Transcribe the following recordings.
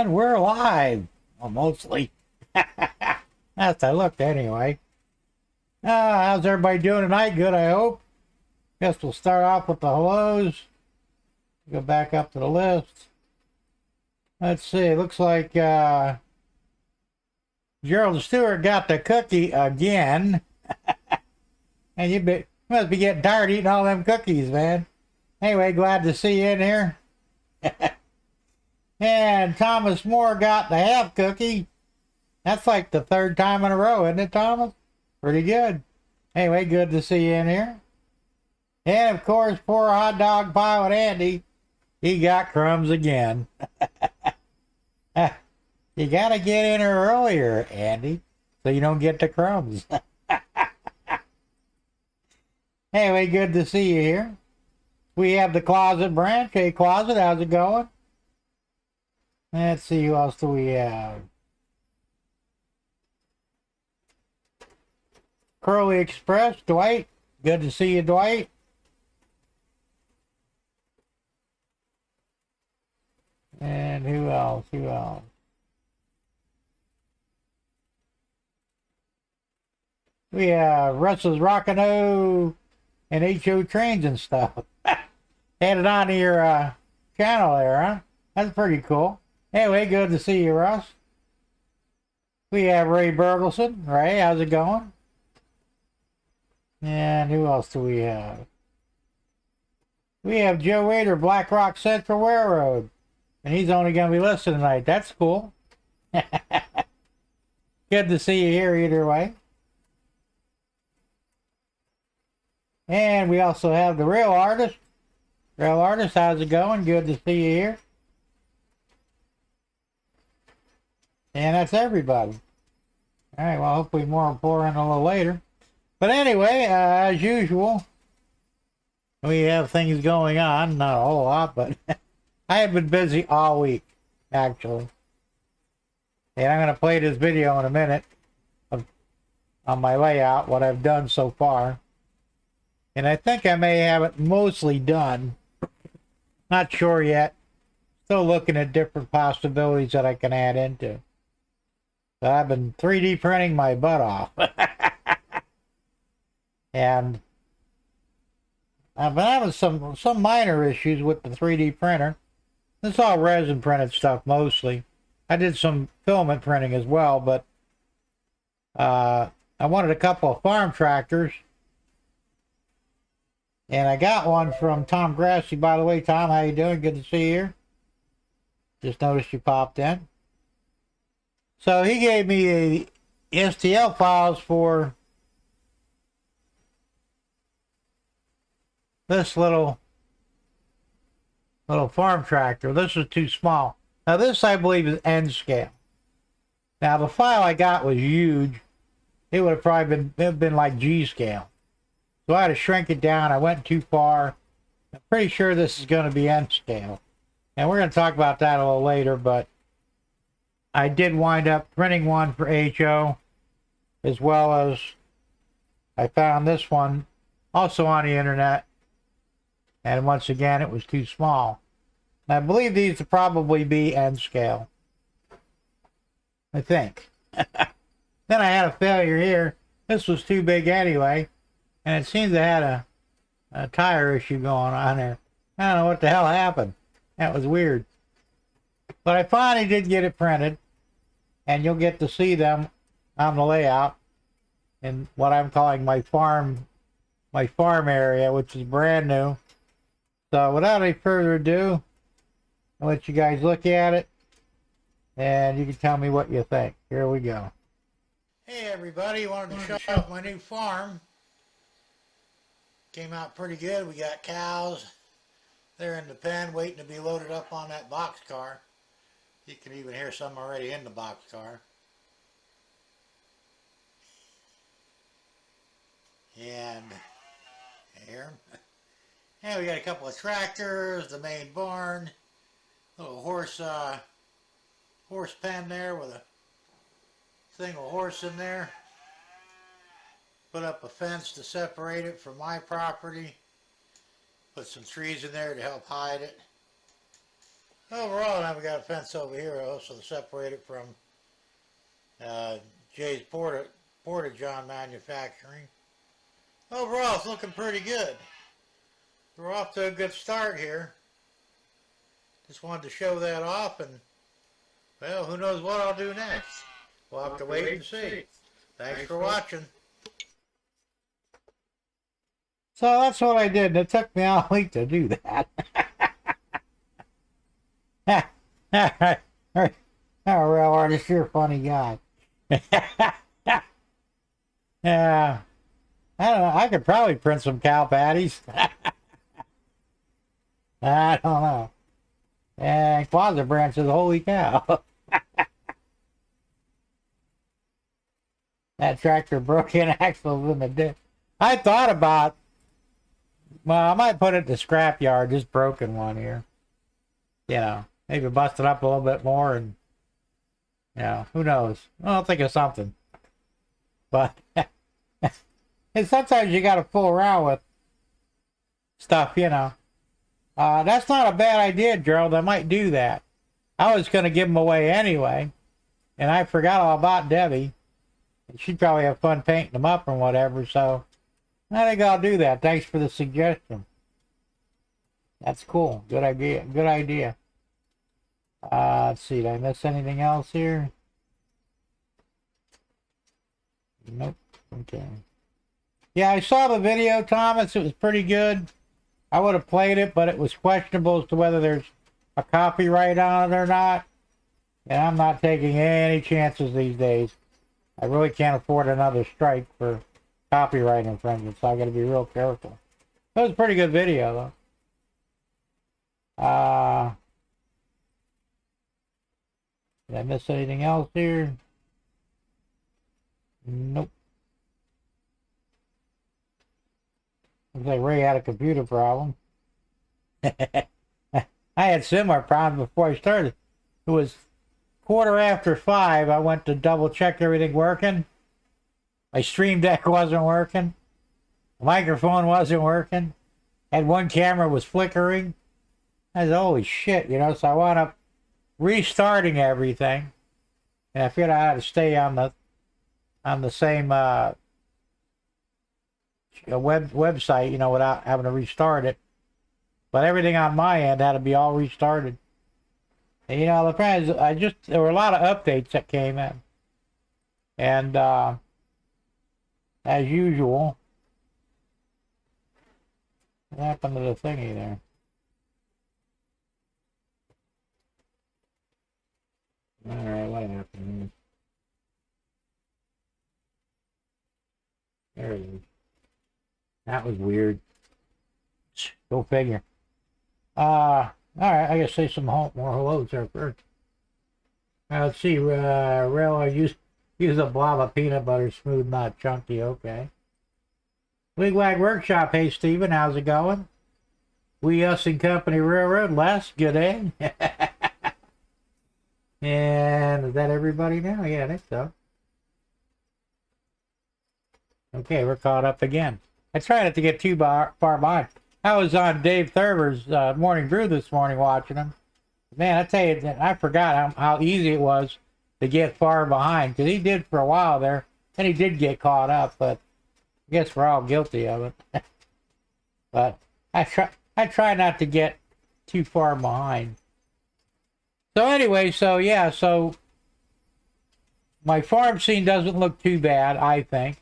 And we're live. Well, mostly. As I looked anyway. How's everybody doing tonight? Good, I hope. Guess we'll start off with the hellos. Go back up to the list. Let's see. Looks like Gerald Stewart got the cookie again. And you must be getting tired eating all them cookies, man. Anyway, glad to see you in here. And Thomas Moore got the half cookie. That's like the third time in a row, isn't it, Thomas? Pretty good. Anyway, good to see you in here. And, of course, poor hot dog pilot Andy. He got crumbs again. You got to get in here earlier, Andy, so you don't get the crumbs. Anyway, good to see you here. We have the Closet branch. Hey, Closet, how's it going? Let's see, who else do we have? Curly Express, Dwight. Good to see you, Dwight. And who else? Who else? We have Russell's Rockin' and HO Trains and stuff. Added on to your channel there, huh? That's pretty cool. Anyway, good to see you, Russ. We have Ray Bergelson. Ray, how's it going? And who else do we have? We have Joe Wader, Black Rock Central Railroad. And he's only going to be listening tonight. That's cool. Good to see you here either way. And we also have the Real Artist. Real Artist, how's it going? Good to see you here. And that's everybody. All right, well, hopefully more will pour in a little later. But anyway, as usual, we have things going on. Not a whole lot, but I have been busy all week, actually. And I'm going to play this video in a minute on my layout, what I've done so far. And I think I may have it mostly done. Not sure yet. Still looking at different possibilities that I can add into. But I've been 3D printing my butt off. And I've been having some minor issues with the 3D printer. It's all resin printed stuff mostly. I did some filament printing as well, but I wanted a couple of farm tractors. And I got one from Tom Grassi. By the way, Tom, how you doing? Good to see you here. Just noticed you popped in. So he gave me the STL files for this little farm tractor. This is too small. Now this, I believe, is N scale. Now the file I got was huge. It would have probably been like G scale. So I had to shrink it down. I went too far. I'm pretty sure this is going to be N scale. And we're going to talk about that a little later, but I did wind up printing one for HO, as well as I found this one also on the internet. And once again, it was too small. And I believe these to probably be N scale. I think. Then I had a failure here. This was too big anyway. And it seems to have a tire issue going on there. I don't know what the hell happened. That was weird. But I finally did get it printed. And you'll get to see them on the layout in what I'm calling my farm area, which is brand new. So without any further ado, I'll let you guys look at it. And you can tell me what you think. Here we go. Hey everybody, wanted to show off my new farm. Came out pretty good. We got cows. They're in the pen waiting to be loaded up on that box car. You can even hear some already in the box car. And here. And we got a couple of tractors, the main barn, little horse pen there with a single horse in there. Put up a fence to separate it from my property. Put some trees in there to help hide it. Overall, now we got a fence over here also to separate it from Jay's Porta John Manufacturing. Overall, it's looking pretty good. We're off to a good start here. Just wanted to show that off, and well, who knows what I'll do next. We'll have to wait and see. Thanks for watching. So that's what I did, and it took me all week to do that. Oh, real artist, you're a funny guy. Yeah. I don't know. I could probably print some cow patties. I don't know. And closet branches, holy cow. That tractor broke in axles in the ditch. I thought about, well, I might put it in the scrapyard, this broken one here. You know, maybe bust it up a little bit more and, you know, who knows? I'll think of something. But and sometimes you got to fool around with stuff, you know. That's not a bad idea, Gerald. I might do that. I was going to give them away anyway, and I forgot all about Debbie. She'd probably have fun painting them up and whatever, so I think I'll do that. Thanks for the suggestion. That's cool. Good idea. Good idea. Let's see. Did I miss anything else here? Nope. Okay. Yeah, I saw the video, Thomas. It was pretty good. I would have played it, but it was questionable as to whether there's a copyright on it or not. And I'm not taking any chances these days. I really can't afford another strike for copyright infringement, so I got to be real careful. It was a pretty good video, though. Did I miss anything else here? Nope. Looks like Ray had a computer problem. I had similar problems before I started. It was 5:15. I went to double check everything working. My stream deck wasn't working. The microphone wasn't working. And one camera was flickering. I said, holy shit, you know, so I wound up restarting everything. And I figured I had to stay on the same website, you know, without having to restart it. But everything on my end had to be all restarted. And, you know, the friends, there were a lot of updates that came in. And, as usual, what happened to the thingy there? Alright, what happened here? There it is. That was weird. Go figure. Alright, I gotta say some more hellos there first. Let's see, Rail, I use a blob of peanut butter, smooth, not chunky, okay. Wigwag Workshop, hey Steven, how's it going? We, Us and Company Railroad, Les, good day. And is that everybody now? Yeah, I think so. Okay, we're caught up again. I try not to get too far behind. I was on Dave Thurber's Morning Brew this morning watching him. Man, I tell you, I forgot how easy it was to get far behind, because he did for a while there, and he did get caught up, but I guess we're all guilty of it. But I try not to get too far behind. So anyway, so yeah, so my farm scene doesn't look too bad, I think.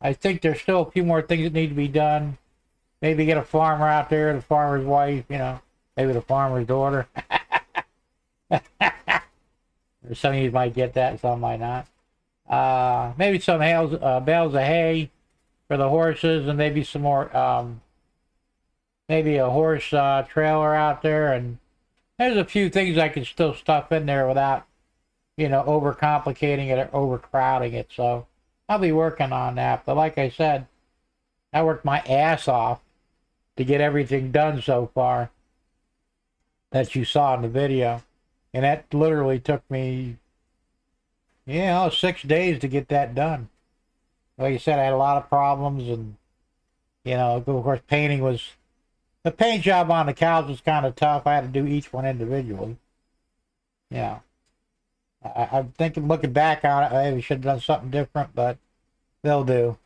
I think there's still a few more things that need to be done. Maybe get a farmer out there, the farmer's wife, you know, maybe the farmer's daughter. Or some of you might get that, some might not. Maybe some bales of hay for the horses, and maybe some more, maybe a horse trailer out there. And there's a few things I can still stuff in there without, you know, overcomplicating it or overcrowding it. So I'll be working on that. But like I said, I worked my ass off to get everything done so far that you saw in the video. And that literally took me, you know, 6 days to get that done. Like I said, I had a lot of problems, and, you know, of course, painting was The paint job on the cows was kind of tough. I had to do each one individually. Yeah. I'm thinking, looking back on it, maybe we should have done something different, but they'll do.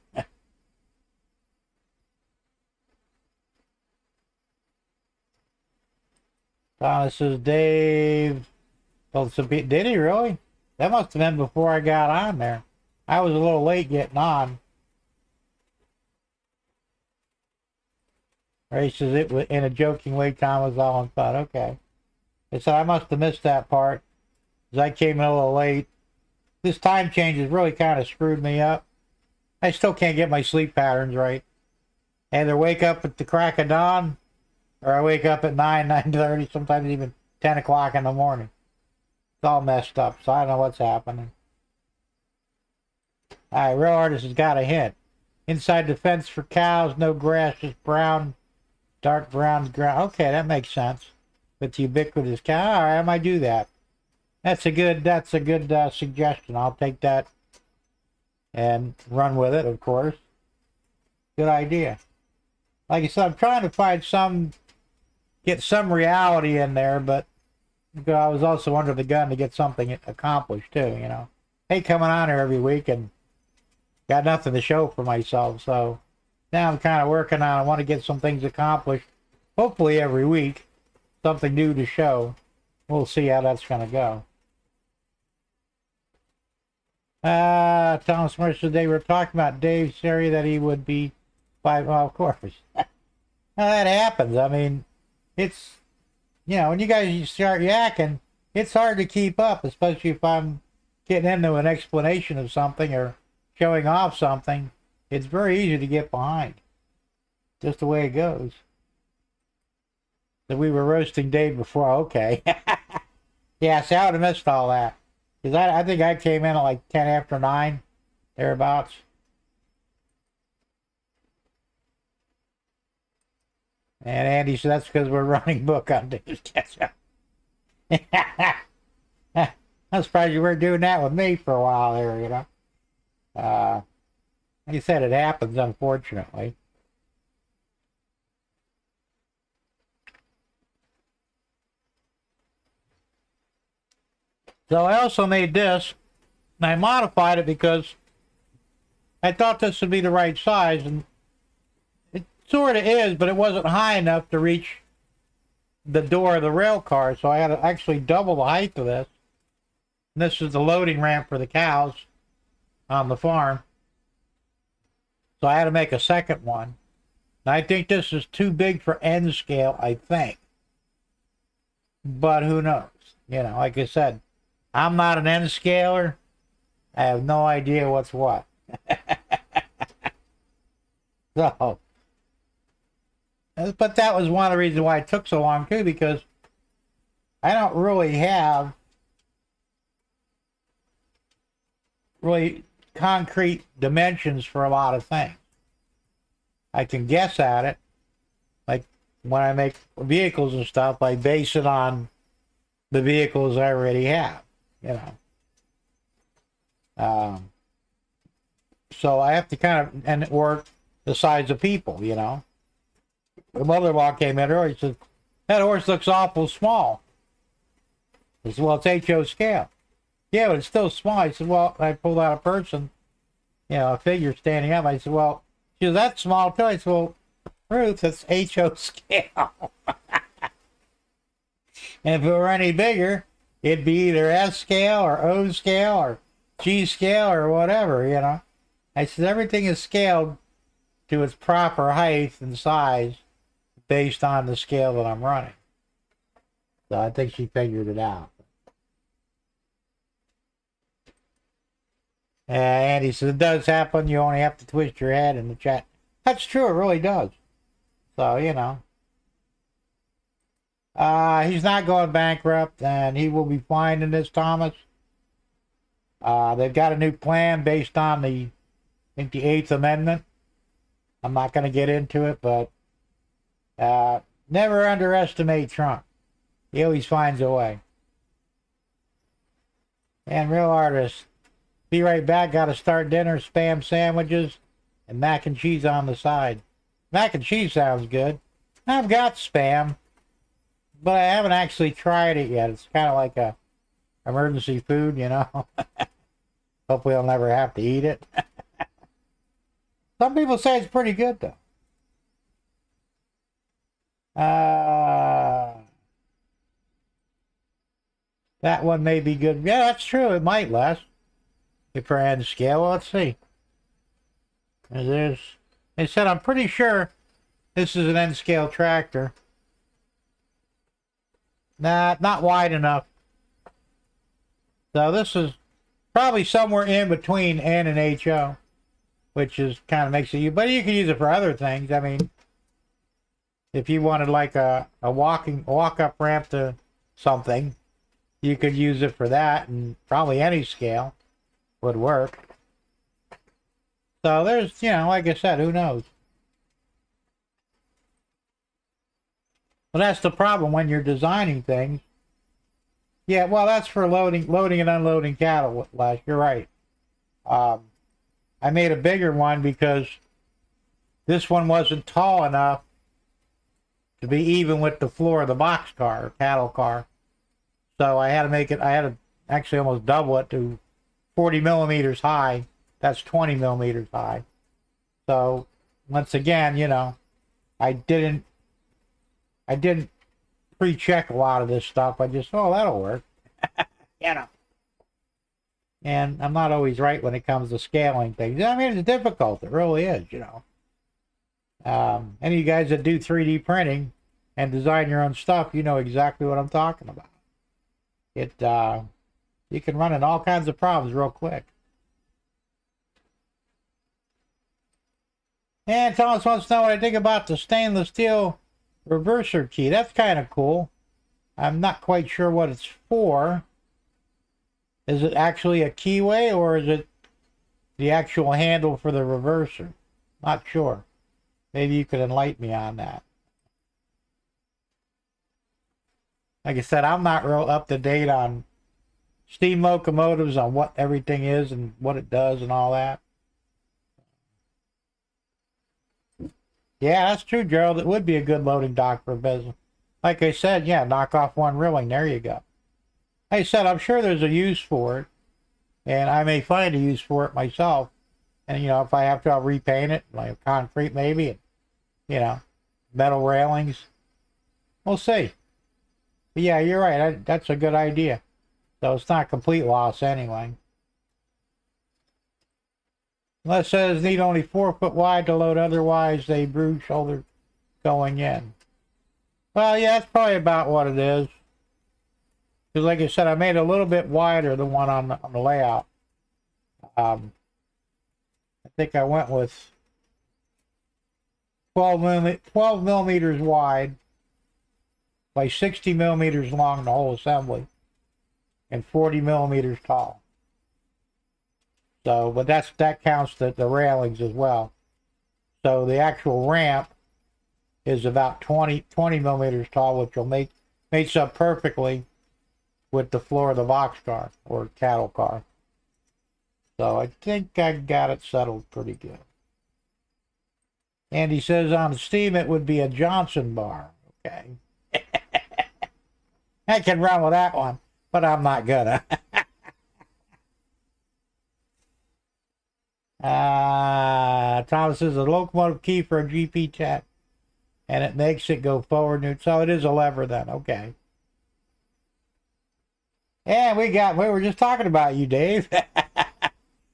This is Dave. Well, did he really? That must have been before I got on there. I was a little late getting on. Ray says it was in a joking way. Tom was all in fun. Okay. And so I must have missed that part, because I came in a little late. This time change has really kind of screwed me up. I still can't get my sleep patterns right. I either wake up at the crack of dawn, or I wake up at 9, 9:30, sometimes even 10 o'clock in the morning. It's all messed up, so I don't know what's happening. All right, Real Artist has got a hint. Inside the fence for cows, no grass, just brown, dark brown ground. Okay, that makes sense. With the ubiquitous cow. All right, I might do that. That's a good suggestion. I'll take that and run with it, of course. Good idea. Like I said, I'm trying to find get some reality in there, but I was also under the gun to get something accomplished too, you know. Hey, coming on here every week and got nothing to show for myself, so now I'm kind of working on, I want to get some things accomplished, hopefully every week, something new to show. We'll see how that's going to go. Thomas Mercer, they were talking about Dave's theory that he would be well, of course. Now that happens. I mean, it's, you know, when you guys start yakking, it's hard to keep up, especially if I'm getting into an explanation of something or showing off something. It's very easy to get behind. Just the way it goes. So we were roasting Dave before. Okay. Yeah, see, I would have missed all that. Because I think I came in at like 10 after 9, thereabouts. And Andy said that's because we're running book on Dave's catch-up. I'm surprised you weren't doing that with me for a while there, you know. Like you said, it happens, unfortunately. So I also made this, and I modified it because I thought this would be the right size, and it sort of is, but it wasn't high enough to reach the door of the rail car, so I had to actually double the height of this. And this is the loading ramp for the cows on the farm. So I had to make a second one. And I think this is too big for N scale, I think. But who knows? You know, like I said, I'm not an N scaler. I have no idea what's what. So, but that was one of the reasons why it took so long too, because I don't really have concrete dimensions for a lot of things. I can guess at it. Like when I make vehicles and stuff, I base it on the vehicles I already have, you know. So I have to kind of, and work the size of people, you know. The mother-in-law came in early, said, that horse looks awful small. I said, well, it's HO scale. Yeah, but it's still small. I said, well, I pulled out a person, you know, a figure standing up. I said, well, she was that small too. I said, well, Ruth, it's HO scale. And if it were any bigger, it'd be either S scale or O scale or G scale or whatever, you know. I said, everything is scaled to its proper height and size based on the scale that I'm running. So I think she figured it out. And he said, it does happen. You only have to twist your head in the chat. That's true. It really does. So, you know. He's not going bankrupt, and he will be fine in this, Thomas. They've got a new plan based on the 8th Amendment. I'm not going to get into it, but never underestimate Trump. He always finds a way. And Real Artist, be right back. Got to start dinner, spam sandwiches, and mac and cheese on the side. Mac and cheese sounds good. I've got Spam, but I haven't actually tried it yet. It's kind of like a emergency food, you know. Hopefully I'll never have to eat it. Some people say it's pretty good, though. That one may be good. Yeah, that's true. It might last. If we're end scale, well, let's see. They said, I'm pretty sure this is an end scale tractor. Nah, not wide enough. So this is probably somewhere in between N and HO, which is kind of makes it, but you can use it for other things. I mean, if you wanted like a walk-up ramp to something, you could use it for that, and probably any scale would work. So there's, you know, like I said, who knows? But that's the problem when you're designing things. Yeah, well, that's for loading and unloading cattle. You're right. I made a bigger one because this one wasn't tall enough to be even with the floor of the box car, or cattle car. So I had to make it, I had to actually almost double it to 40 millimeters high. That's 20 millimeters high. So once again, you know, I didn't pre-check a lot of this stuff. I just, oh, that'll work. You know. And I'm not always right when it comes to scaling things. I mean, it's difficult. It really is, you know. Any of you guys that do 3D printing and design your own stuff, you know exactly what I'm talking about. You can run into all kinds of problems real quick. And Thomas wants to know what I think about the stainless steel reverser key. That's kind of cool. I'm not quite sure what it's for. Is it actually a keyway, or is it the actual handle for the reverser? Not sure. Maybe you could enlighten me on that. Like I said, I'm not real up to date on steam locomotives, on what everything is and what it does and all that. Yeah, that's true, Gerald. It would be a good loading dock for a business. Like I said, yeah, knock off one rilling. There you go. Like I said, I'm sure there's a use for it, and I may find a use for it myself. And, you know, if I have to, I'll repaint it, like concrete maybe, and, you know, metal railings. We'll see. But yeah, you're right. That's a good idea. So it's not complete loss anyway. Unless it says need only 4 foot wide to load, otherwise they bruise shoulder going in. Well, yeah, that's probably about what it is. Because like I said, I made it a little bit wider, the one on the layout. I think I went with 12 millimeters wide by 60 millimeters long, the whole assembly, and 40 millimeters tall. So, but that counts the railings as well. So the actual ramp is about 20 millimeters tall, which will mates up perfectly with the floor of the box car or cattle car. So I think I got it settled pretty good. And he says on Steam it would be a Johnson bar. Okay. I can run with that one, but I'm not gonna. Thomas says a locomotive key for a GP10, and it makes it go forward. So it is a lever then. Okay. And we were just talking about you, Dave.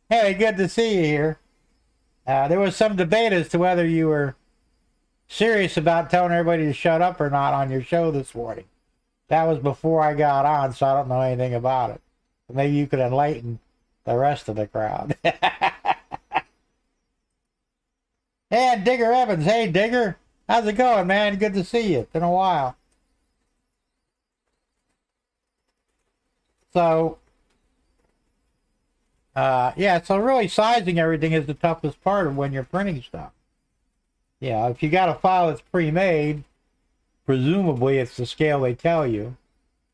Hey, good to see you here. There was some debate as to whether you were serious about telling everybody to shut up or not on your show this morning. That was before I got on, so I don't know anything about it. But maybe you could enlighten the rest of the crowd. And Digger Evans. Hey, Digger. How's it going, man? Good to see you. It's been a while. So, yeah, so really sizing everything is the toughest part of when you're printing stuff. Yeah, if you got a file that's pre-made, presumably it's the scale they tell you.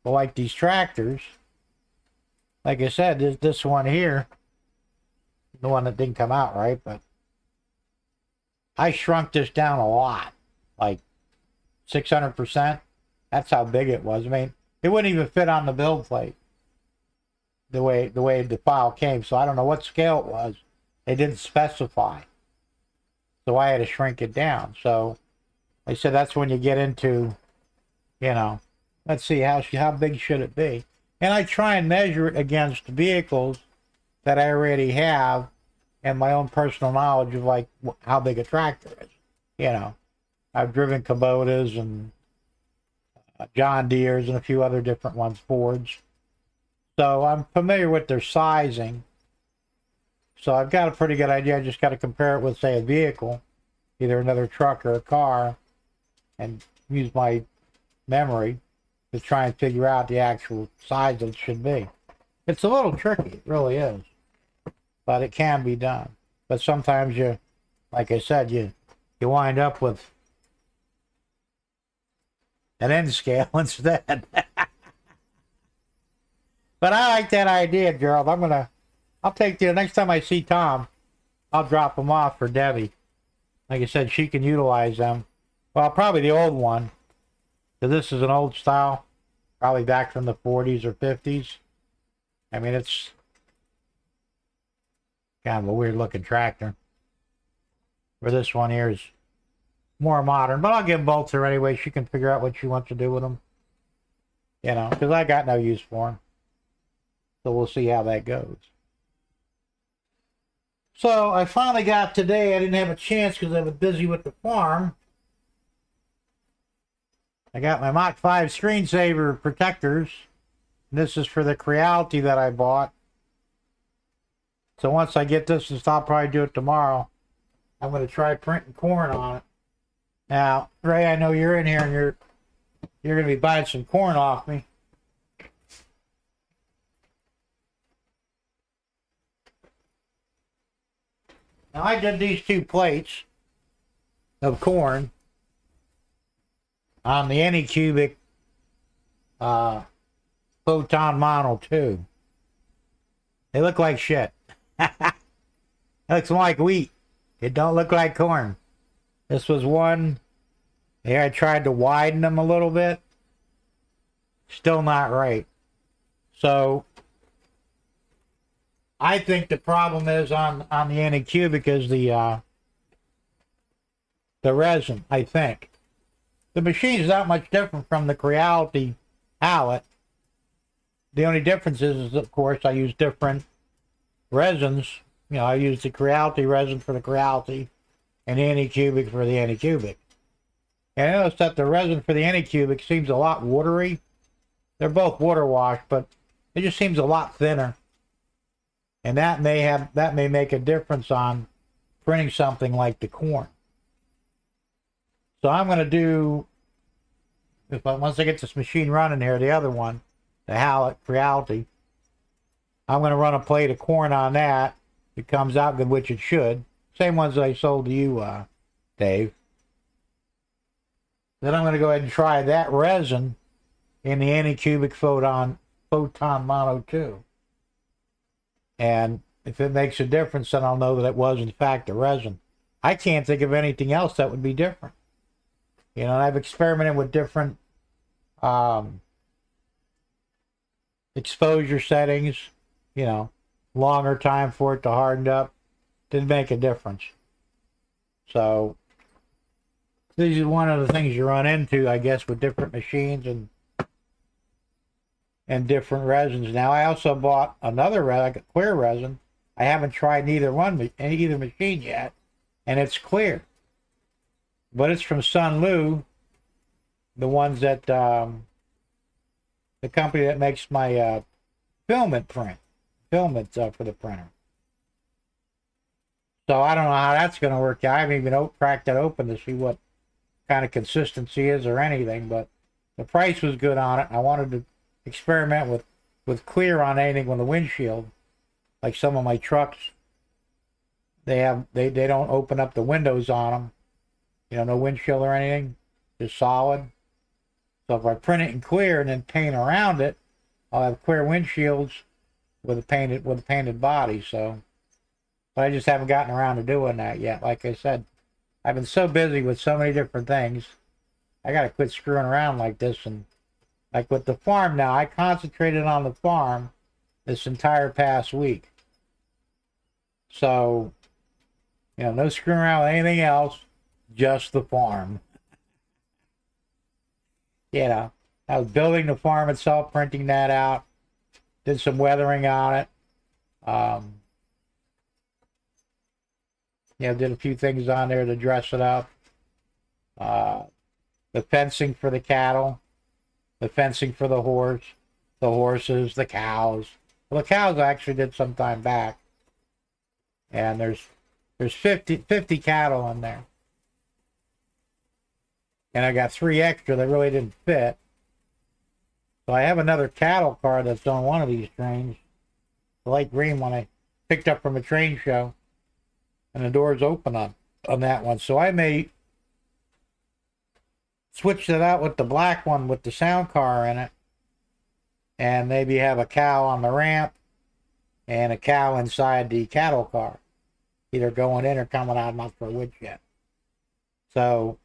But like these tractors, like I said, this one here, the one that didn't come out right, but I shrunk this down a lot. Like, 600%. That's how big it was. I mean, it wouldn't even fit on the build plate the way the file came. So I don't know what scale it was. They didn't specify. So I had to shrink it down. So I said that's when you get into, you know, let's see, how big should it be? And I try and measure it against vehicles that I already have and my own personal knowledge of like how big a tractor is. You know, I've driven Kubotas and John Deere's and a few other different ones, Fords. So I'm familiar with their sizing. So I've got a pretty good idea. I just got to compare it with, say, a vehicle, either another truck or a car, and use my memory to try and figure out the actual size it should be. It's a little tricky, it really is. But it can be done. But sometimes you, like I said, you wind up with an end scale instead. But I like that idea, Gerald. I'll take the next time I see Tom, I'll drop them off for Debbie. Like I said, she can utilize them. Well, probably the old one, because this is an old style, probably back from the 40s or 50s. I mean, it's kind of a weird looking tractor. Where this one here is more modern, but I'll give them both to her anyway. She can figure out what she wants to do with them. You know, because I got no use for them. So we'll see how that goes. So I finally got today. I didn't have a chance because I was busy with the farm. I got my Mach 5 screensaver protectors. This is for the Creality that I bought. So once I get this, and I'll probably do it tomorrow. I'm going to try printing corn on it. Now, Ray, I know you're in here and you're going to be buying some corn off me. Now, I did these 2 plates of corn on the Anycubic Photon Mono 2. They look like shit. It looks like wheat. It don't look like corn. This was one. Here I tried to widen them a little bit. Still not right. So I think the problem is on the Anycubic is the resin, I think. The machine's not much different from the Creality pallet. The only difference is, of course, I use different resins. You know, I use the Creality resin for the Creality and the Anycubic for the Anycubic. And I noticed that the resin for the Anycubic seems a lot watery. They're both water washed, but it just seems a lot thinner. And that may make a difference on printing something like the corn. So I'm going to do, once I get this machine running here, the other one, the Creality, I'm going to run a plate of corn on that. It comes out good, which it should. Same ones that I sold to you, Dave. Then I'm going to go ahead and try that resin in the Anycubic Photon Mono 2. And if it makes a difference, then I'll know that it was, in fact, a resin. I can't think of anything else that would be different. You know, and I've experimented with different exposure settings, you know, longer time for it to harden up. Didn't make a difference. So this is one of the things you run into, I guess, with different machines and different resins. Now, I also bought another resin, like a clear resin. I haven't tried either machine yet, and it's clear. But it's from Sunlu, the ones that the company that makes my filament for the printer. So I don't know how that's going to work out. I haven't even cracked that open to see what kind of consistency is or anything, but the price was good on it. I wanted to experiment with clear on anything with the windshield. Like some of my trucks, they don't open up the windows on them. You know, no windshield or anything, just solid. So if I print it in clear and then paint around it, I'll have clear windshields with a painted body. So, but I just haven't gotten around to doing that yet. Like I said, I've been so busy with so many different things. I gotta quit screwing around like this. And like with the farm now, I concentrated on the farm this entire past week. So, no screwing around with anything else, just the farm. I was building the farm itself, printing that out, did some weathering on it. Did a few things on there to dress it up. The fencing for the cattle, the fencing for the horses, the cows. Well, the cows I actually did some time back. And there's 50 cattle in there. And I got 3 extra that really didn't fit. So I have another cattle car that's on one of these trains. The light green one I picked up from a train show. And the door's open on that one. So I may switch it out with the black one with the sound car in it. And maybe have a cow on the ramp and a cow inside the cattle car. Either going in or coming out, I'm not sure which yet. So,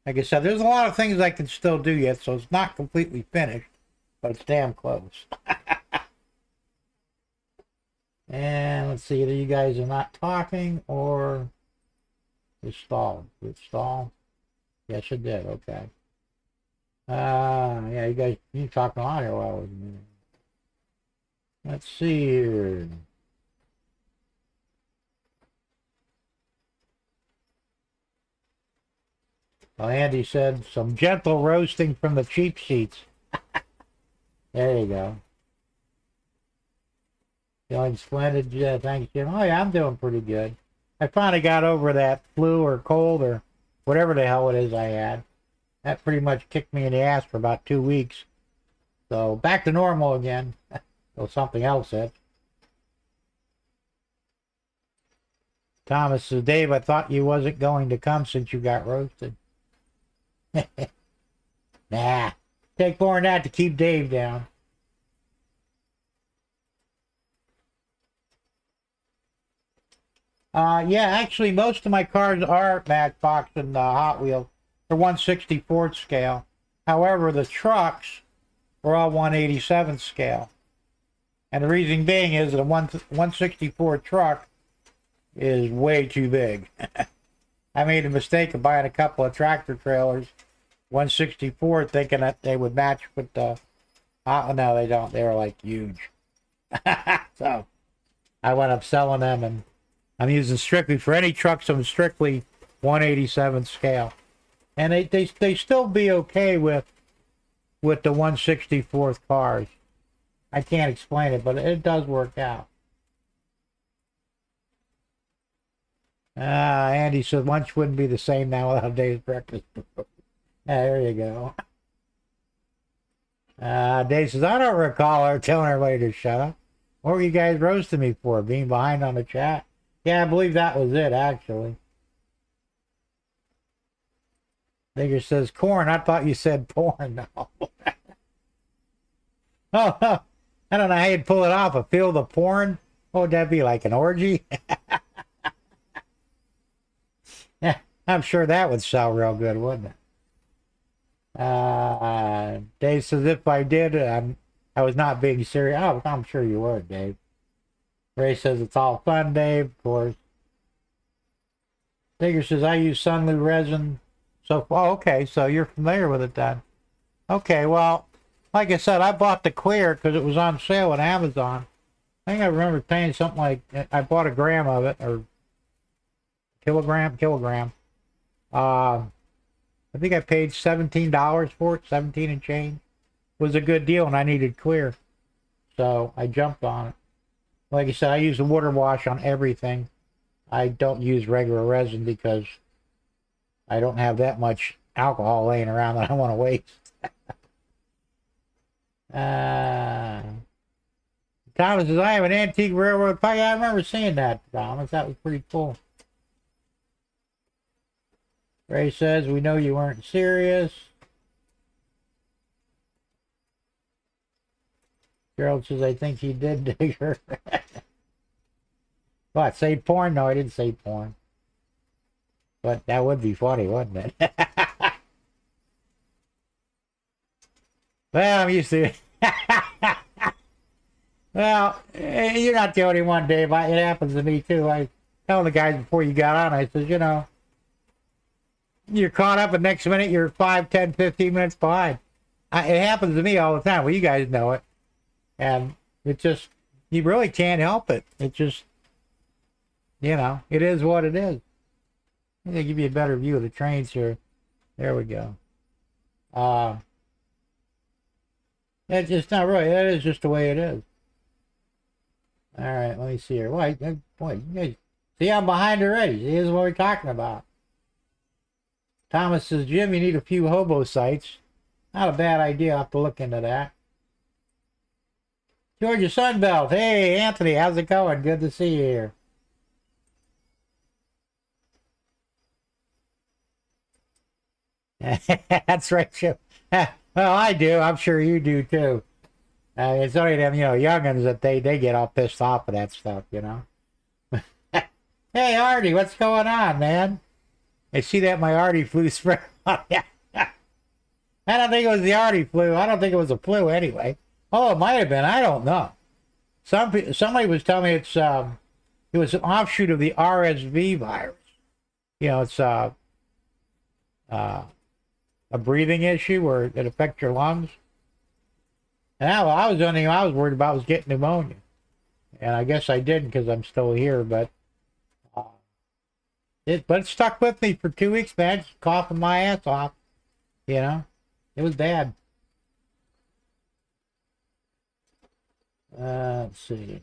like I said, there's a lot of things I can still do yet, so it's not completely finished, but it's damn close. And let's see, either you guys are not talking or it's stalled. Did it stall? Yes, it did. Okay. Yeah, you talking a lot here while I was in there. Let's see here. Well, Andy said some gentle roasting from the cheap seats. There you go. Feeling splendid. Yeah, thanks, Jim. Oh, yeah, I'm doing pretty good. I finally got over that flu or cold or whatever the hell it is I had. That pretty much kicked me in the ass for about 2 weeks. So back to normal again. Or something else said. Thomas says, Dave, I thought you wasn't going to come since you got roasted. Nah. Take more than that to keep Dave down. Yeah, actually, most of my cars are Matchbox and Hot Wheels. They're 1/64th scale. However, the trucks are all 1/87th scale. And the reason being is that a 1/64 truck is way too big. I made a mistake of buying a couple of tractor trailers, 1/64, thinking that they would match with the... no, they don't. They're like huge. So I went up selling them, and I'm using strictly for any trucks. I'm strictly 1/87th scale, and they still be okay with the 1/64th cars. I can't explain it, but it does work out. Andy said lunch wouldn't be the same now without Dave's breakfast. There you go. Dave says, I don't recall her telling everybody to shut up. What were you guys roasting me for? Being behind on the chat? Yeah, I believe that was it, actually. Digger says, corn. I thought you said porn. No. Oh, I don't know how you'd pull it off. A field of porn? What would that be, like an orgy? Yeah, I'm sure that would sell real good, wouldn't it? Dave says, if I did, I was not being serious. Oh, I'm sure you were, Dave. Ray says, it's all fun, Dave, of course. Digger says, I use Sunlu resin. So, oh, okay, so you're familiar with it then. Okay, well, like I said, I bought the clear because it was on sale at Amazon. I think I remember paying something like, I bought a gram of it, or kilogram. I think I paid $17 for it, 17 and change. It was a good deal, and I needed clear. So I jumped on it. Like I said, I use a water wash on everything. I don't use regular resin because I don't have that much alcohol laying around that I want to waste. Thomas says, I have an antique railroad pipe. I remember seeing that, Thomas. That was pretty cool. Ray says, we know you weren't serious. Gerald says, I think he did, Digger. What, say porn? No, I didn't say porn. But that would be funny, wouldn't it? Well, I'm used to it. Well, you're not the only one, Dave. It happens to me, too. I tell the guys before you got on, I says, you're caught up, and next minute you're 5, 10, 15 minutes behind. It happens to me all the time. Well, you guys know it. And it just, you really can't help it. It just, it is what it is. Let me give you a better view of the trains here. There we go. It's just not really. That is just the way it is. All right, let me see here. Boy, you guys, see, I'm behind already. See, this is what we're talking about. Thomas says, Jim, you need a few hobo sites. Not a bad idea. I'll have to look into that. Georgia Sunbelt. Hey, Anthony, how's it going? Good to see you here. That's right, Chip. Well, I do. I'm sure you do, too. It's only them, youngins that they get all pissed off of that stuff, Hey, Artie, what's going on, man? I see that my Artie flu spread. I don't think it was the Artie flu. I don't think it was a flu anyway. Oh, it might have been. I don't know. Somebody was telling me it was an offshoot of the RSV virus. It's a breathing issue where it affects your lungs. And I was the only thing I was worried about was getting pneumonia. And I guess I didn't because I'm still here, but it stuck with me for 2 weeks, man. Just coughing my ass off. It was bad. Let's see.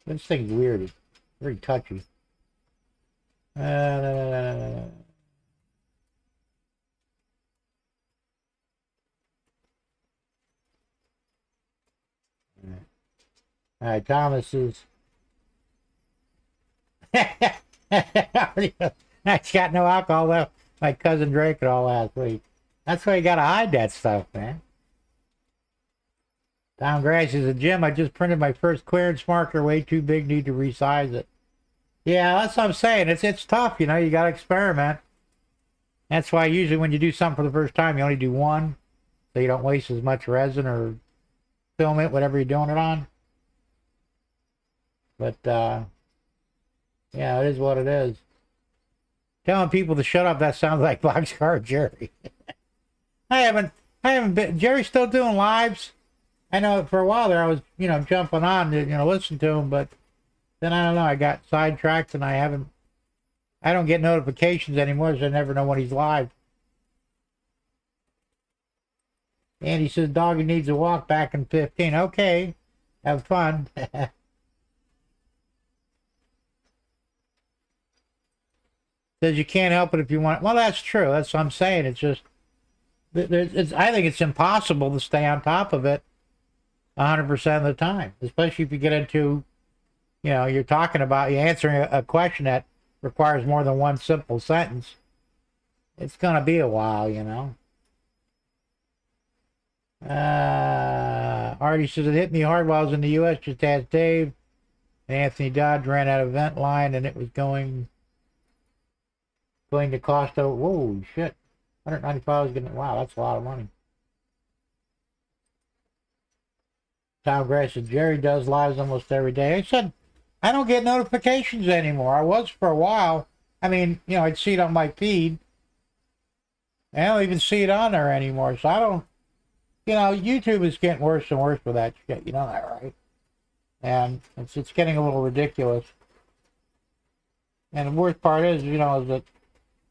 This thing's weird. It's very touchy. All right, Thomas is. I got no alcohol left. My cousin drank it all last week. That's why you gotta hide that stuff, man. Tom Grass says, Jim, I just printed my first clearance marker, way too big, need to resize it. Yeah, that's what I'm saying. It's tough, you gotta experiment. That's why usually when you do something for the first time, you only do one, so you don't waste as much resin or film it, whatever you're doing it on. But, yeah, it is what it is. Telling people to shut up, that sounds like Boxcar Jerry. I haven't been, Jerry's still doing lives. I know for a while there I was, jumping on to, listen to him, but then I don't know, I got sidetracked and I don't get notifications anymore, so I never know when he's live. And he says, doggy needs a walk back in 15. Okay, have fun. Says you can't help it if you want. Well, that's true. That's what I'm saying. It's just, I think it's impossible to stay on top of it 100% of the time, especially if you get into, you're talking about, you're answering a question that requires more than one simple sentence. It's going to be a while, Artie says, it hit me hard while I was in the U.S. Just asked Dave. Anthony Dodge ran out of vent line and it was going to cost, whoa, shit. 195 is getting, wow, that's a lot of money. Tom Grass said, Jerry does lives almost every day. I said, I don't get notifications anymore. I was for a while. I mean, I'd see it on my feed. I don't even see it on there anymore. So I don't, YouTube is getting worse and worse with that shit. You know that, right? And it's getting a little ridiculous. And the worst part is, is that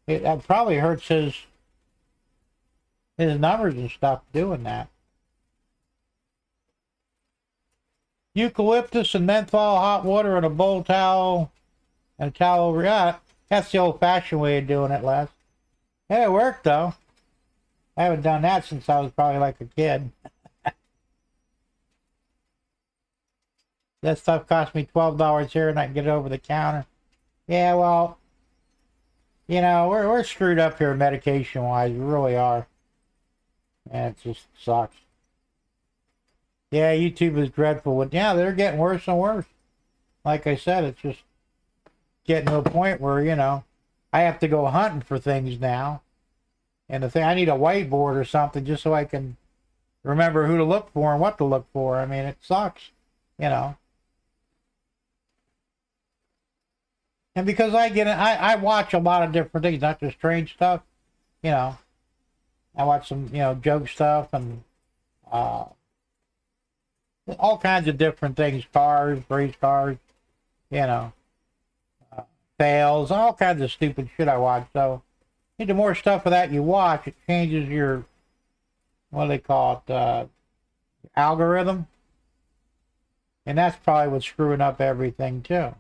it probably hurts his numbers and stuff doing that. Eucalyptus and menthol, hot water, and a bowl towel, and a towel over. Yeah, that's the old-fashioned way of doing it, Les. Yeah, it worked though. I haven't done that since I was probably like a kid. That stuff cost me $12 here, and I can get it over the counter. Yeah, well, we're screwed up here medication-wise. We really are. And it just sucks. Yeah, YouTube is dreadful. Yeah, they're getting worse and worse. Like I said, it's just getting to a point where, I have to go hunting for things now. And the thing, I need a whiteboard or something just so I can remember who to look for and what to look for. I mean, it sucks, you know. And because I watch a lot of different things, not just strange stuff, you know. I watch some, joke stuff and all kinds of different things, cars, race cars, you know, fails, all kinds of stupid shit I watch. So, the more stuff of that you watch, it changes your, what do they call it, algorithm. And that's probably what's screwing up everything too.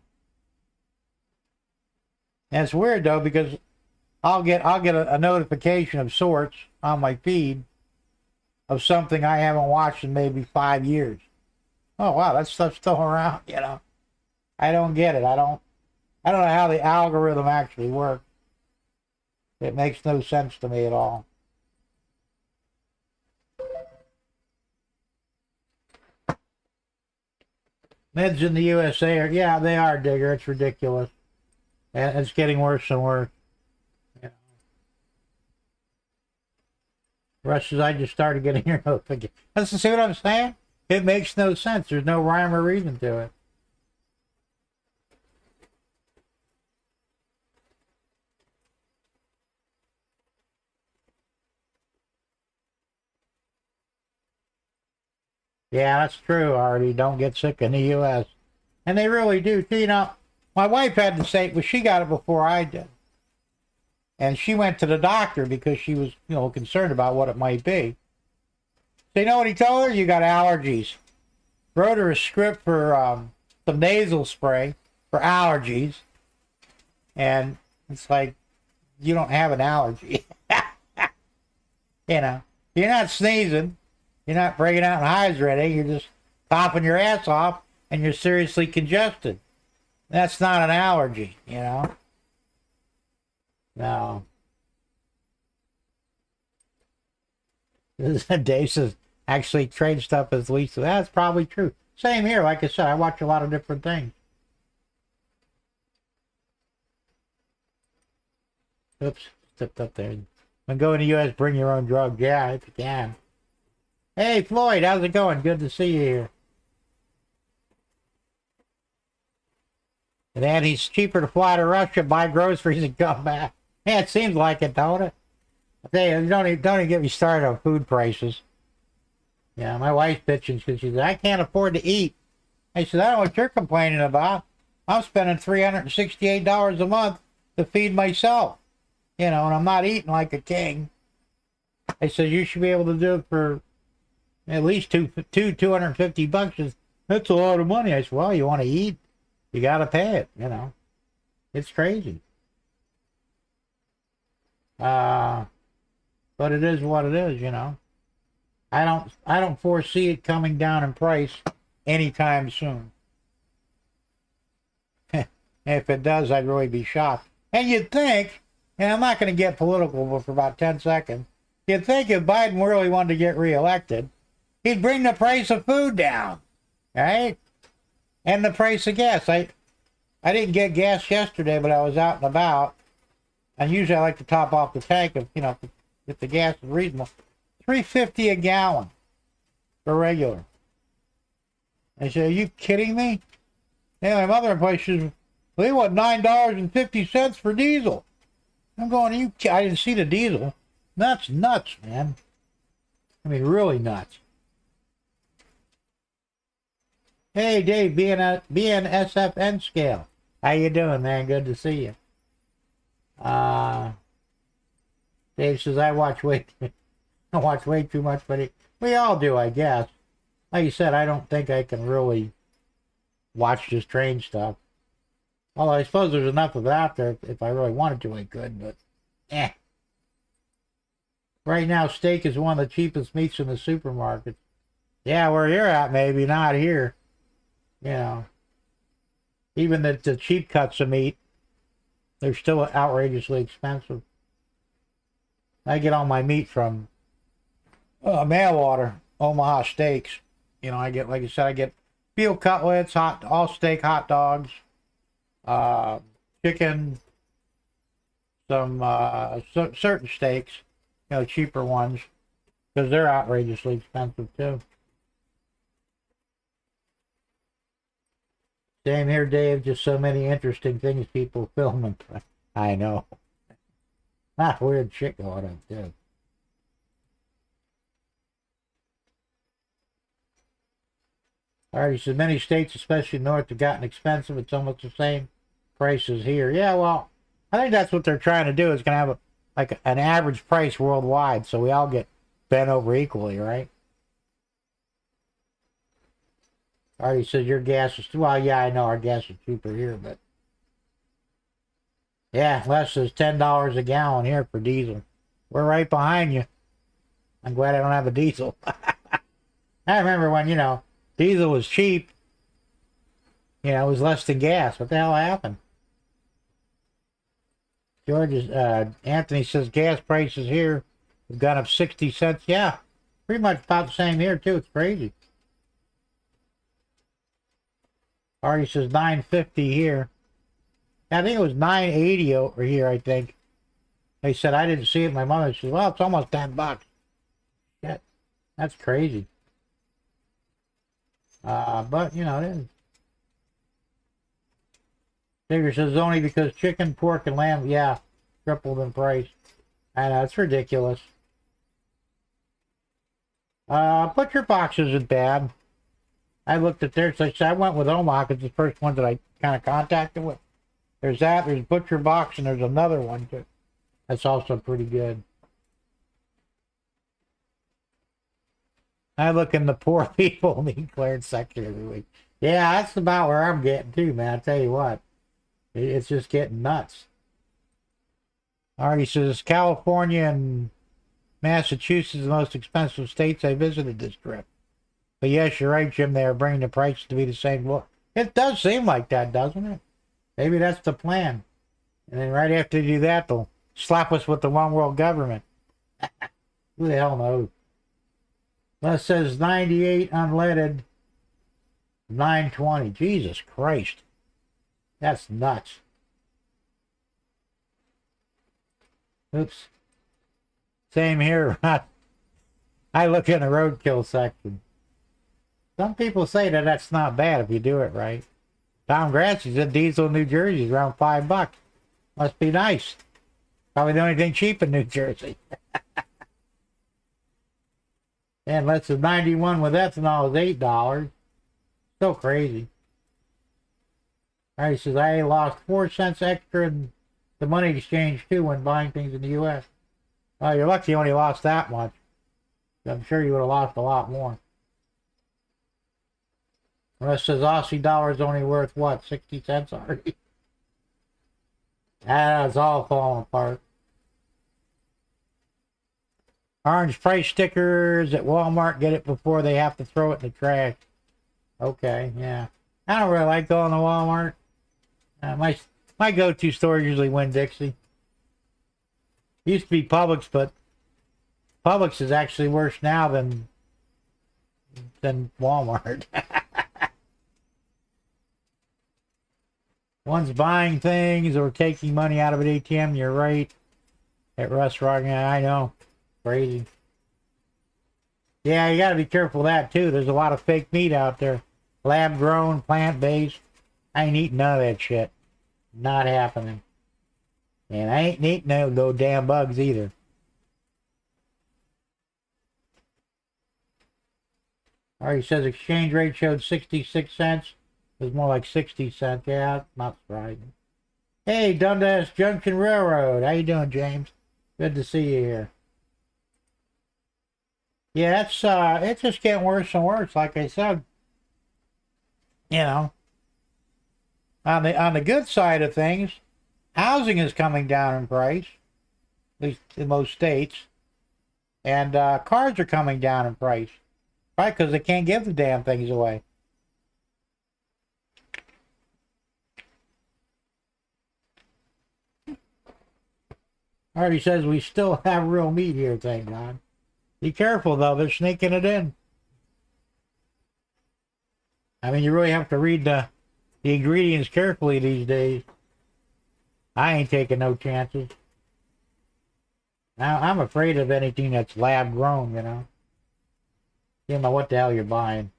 And it's weird though, because I'll get a notification of sorts on my feed of something I haven't watched in maybe 5 years. Oh wow, that stuff's still around, you know. I don't get it. I don't know how the algorithm actually works. It makes no sense to me at all. Meds in the USA are, yeah, they are, Digger. It's ridiculous. And it's getting worse and worse. You know. Rush says, I just started getting your notification. See what I'm saying? It makes no sense. There's no rhyme or reason to it. Yeah, that's true, Artie. Don't get sick in the U.S. And they really do. You know, my wife had the same, well, she got it before I did. And she went to the doctor because she was, concerned about what it might be. So you know what he told her? You got allergies. Wrote her a script for some nasal spray for allergies. And it's like, you don't have an allergy. You're not sneezing. You're not breaking out in hives or anything. You're just coughing your ass off and you're seriously congested. That's not an allergy, No. Dave says, actually, trade stuff is least. That's probably true. Same here. Like I said, I watch a lot of different things. Oops, stepped up there. When going to the U.S., bring your own drugs. Yeah, if you can. Hey, Floyd, how's it going? Good to see you here. And then it's cheaper to fly to Russia, buy groceries, and come back. Yeah, it seems like it, don't it? Don't even get me started on food prices. Yeah, my wife's bitching because she said, I can't afford to eat. I said, I don't know what you're complaining about. I'm spending $368 a month to feed myself. And I'm not eating like a king. I said, you should be able to do it for at least $250. That's a lot of money. I said, well, you want to eat, you got to pay it, It's crazy. But it is what it is, I don't foresee it coming down in price anytime soon. If it does, I'd really be shocked. And you'd think, and I'm not going to get political but for about 10 seconds, you'd think if Biden really wanted to get reelected, he'd bring the price of food down, right? And the price of gas. I didn't get gas yesterday, but I was out and about. And usually I like to top off the tank if the gas is reasonable. $3.50 a gallon for regular. I said, are you kidding me? Yeah, my mother in place says, well, they want $9.50 for diesel. I'm going, I didn't see the diesel. That's nuts, man. I mean, really nuts. Hey, Dave, BNSFN scale. How you doing, man? Good to see you. Dave says, I watch way too much, but we all do, I guess. Like you said, I don't think I can really watch the strange stuff. Although I suppose there's enough of it out there if I really wanted to, I could, but Right now, steak is one of the cheapest meats in the supermarket. Yeah, where you're at, maybe, not here. Even the cheap cuts of meat, they're still outrageously expensive. I get all my meat from mail order, Omaha Steaks. I get, like I said, I get veal cutlets, all steak hot dogs, chicken, some certain steaks, cheaper ones, because they're outrageously expensive too. Same here, Dave. Just so many interesting things people filming. I know. Not weird shit going on too. All right, he says many states, especially north, have gotten expensive. It's almost the same prices here. Yeah, well, I think that's what they're trying to do. Is going to have like an average price worldwide, so we all get bent over equally, right? All right, he says your gas is well. Yeah, I know our gas is cheaper here, but yeah, less than $10 a gallon here for diesel. We're right behind you. I'm glad I don't have a diesel. I remember when diesel was cheap. It was less than gas. What the hell happened? Anthony says gas prices here have gone up 60 cents. Yeah, pretty much about the same here too. It's crazy. Artie says $9.50 here. I think it was $9.80 over here. I think they said I didn't see it. My mother says, "Well, it's almost $10." Yeah, that's crazy. But it is. Digger says only because chicken, pork, and lamb, yeah, tripled in price. I know, it's ridiculous. Butcher box isn't bad. I looked at theirs. I said I went with Omaha because the first one that I kind of contacted with. There's Butcher Box, and there's another one too. That's also pretty good. I look in the poor people in the clearance section every week. Yeah, that's about where I'm getting to, man. I tell you what, it's just getting nuts. Artie says California and Massachusetts are the most expensive states I visited this trip. But yes, you're right, Jim. They are bringing the prices to be the same. Well, it does seem like that, doesn't it? Maybe that's the plan. And then right after they do that, they'll slap us with the one world government. Who the hell knows? Well, it says 98 unleaded, 920. Jesus Christ. That's nuts. Oops. Same here. I look in the roadkill section. Some people say that that's not bad if you do it right. Tom Grancy said diesel in New Jersey is around $5. Must be nice. Probably the only thing cheap in New Jersey. And less than 91 with ethanol is $8. So crazy. All right, he says I lost 4 cents extra in the money exchange too when buying things in the U.S. Well, you're lucky you only lost that much. I'm sure you would have lost a lot more. Well, it says Aussie dollar's only worth what, 60 cents already? That's all falling apart. Orange price stickers at Walmart. Get it before they have to throw it in the trash. Okay, yeah. I don't really like going to Walmart. My go-to store is usually Winn-Dixie. Used to be Publix, but Publix is actually worse now than Walmart. One's buying things or taking money out of an ATM. You're right. At restaurant, yeah, I know. Crazy. Yeah, you got to be careful of that too. There's a lot of fake meat out there. Lab grown, plant based. I ain't eating none of that shit. Not happening. And I ain't eating no damn bugs either. Alright, he says exchange rate showed 66 cents. It was more like 60 cents. Yeah, not surprising. Hey, Dundas Junction Railroad. How you doing, James? Good to see you here. Yeah, it's just getting worse and worse, like I said. On the good side of things, housing is coming down in price, at least in most states. And cars are coming down in price. Right, because they can't give the damn things away. Already says we still have real meat here, thank God. Be careful, though. They're sneaking it in. I mean, you really have to read the ingredients carefully these days. I ain't taking no chances. Now, I'm afraid of anything that's lab grown, you know. You don't know what the hell you're buying.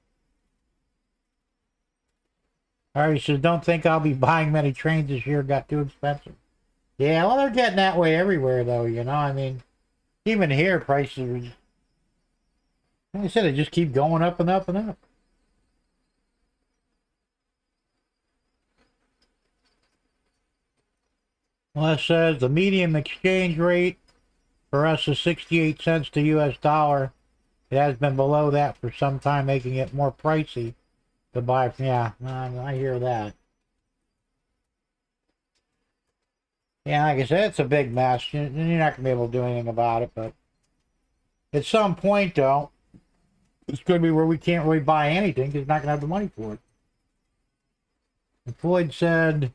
Alright, so don't think I'll be buying many trains this year. Got too expensive. Yeah, well, they're getting that way everywhere, though, you know. I mean, even here, prices, like I said, they just keep going up and up and up. Well, it says the median exchange rate for us is 68 cents to US dollar. It has been below that for some time, making it more pricey to buy. Yeah, I hear that. Yeah, like I said, it's a big mess. You're not going to be able to do anything about it, but at some point, though, it's going to be where we can't really buy anything because we're not going to have the money for it. And Floyd said,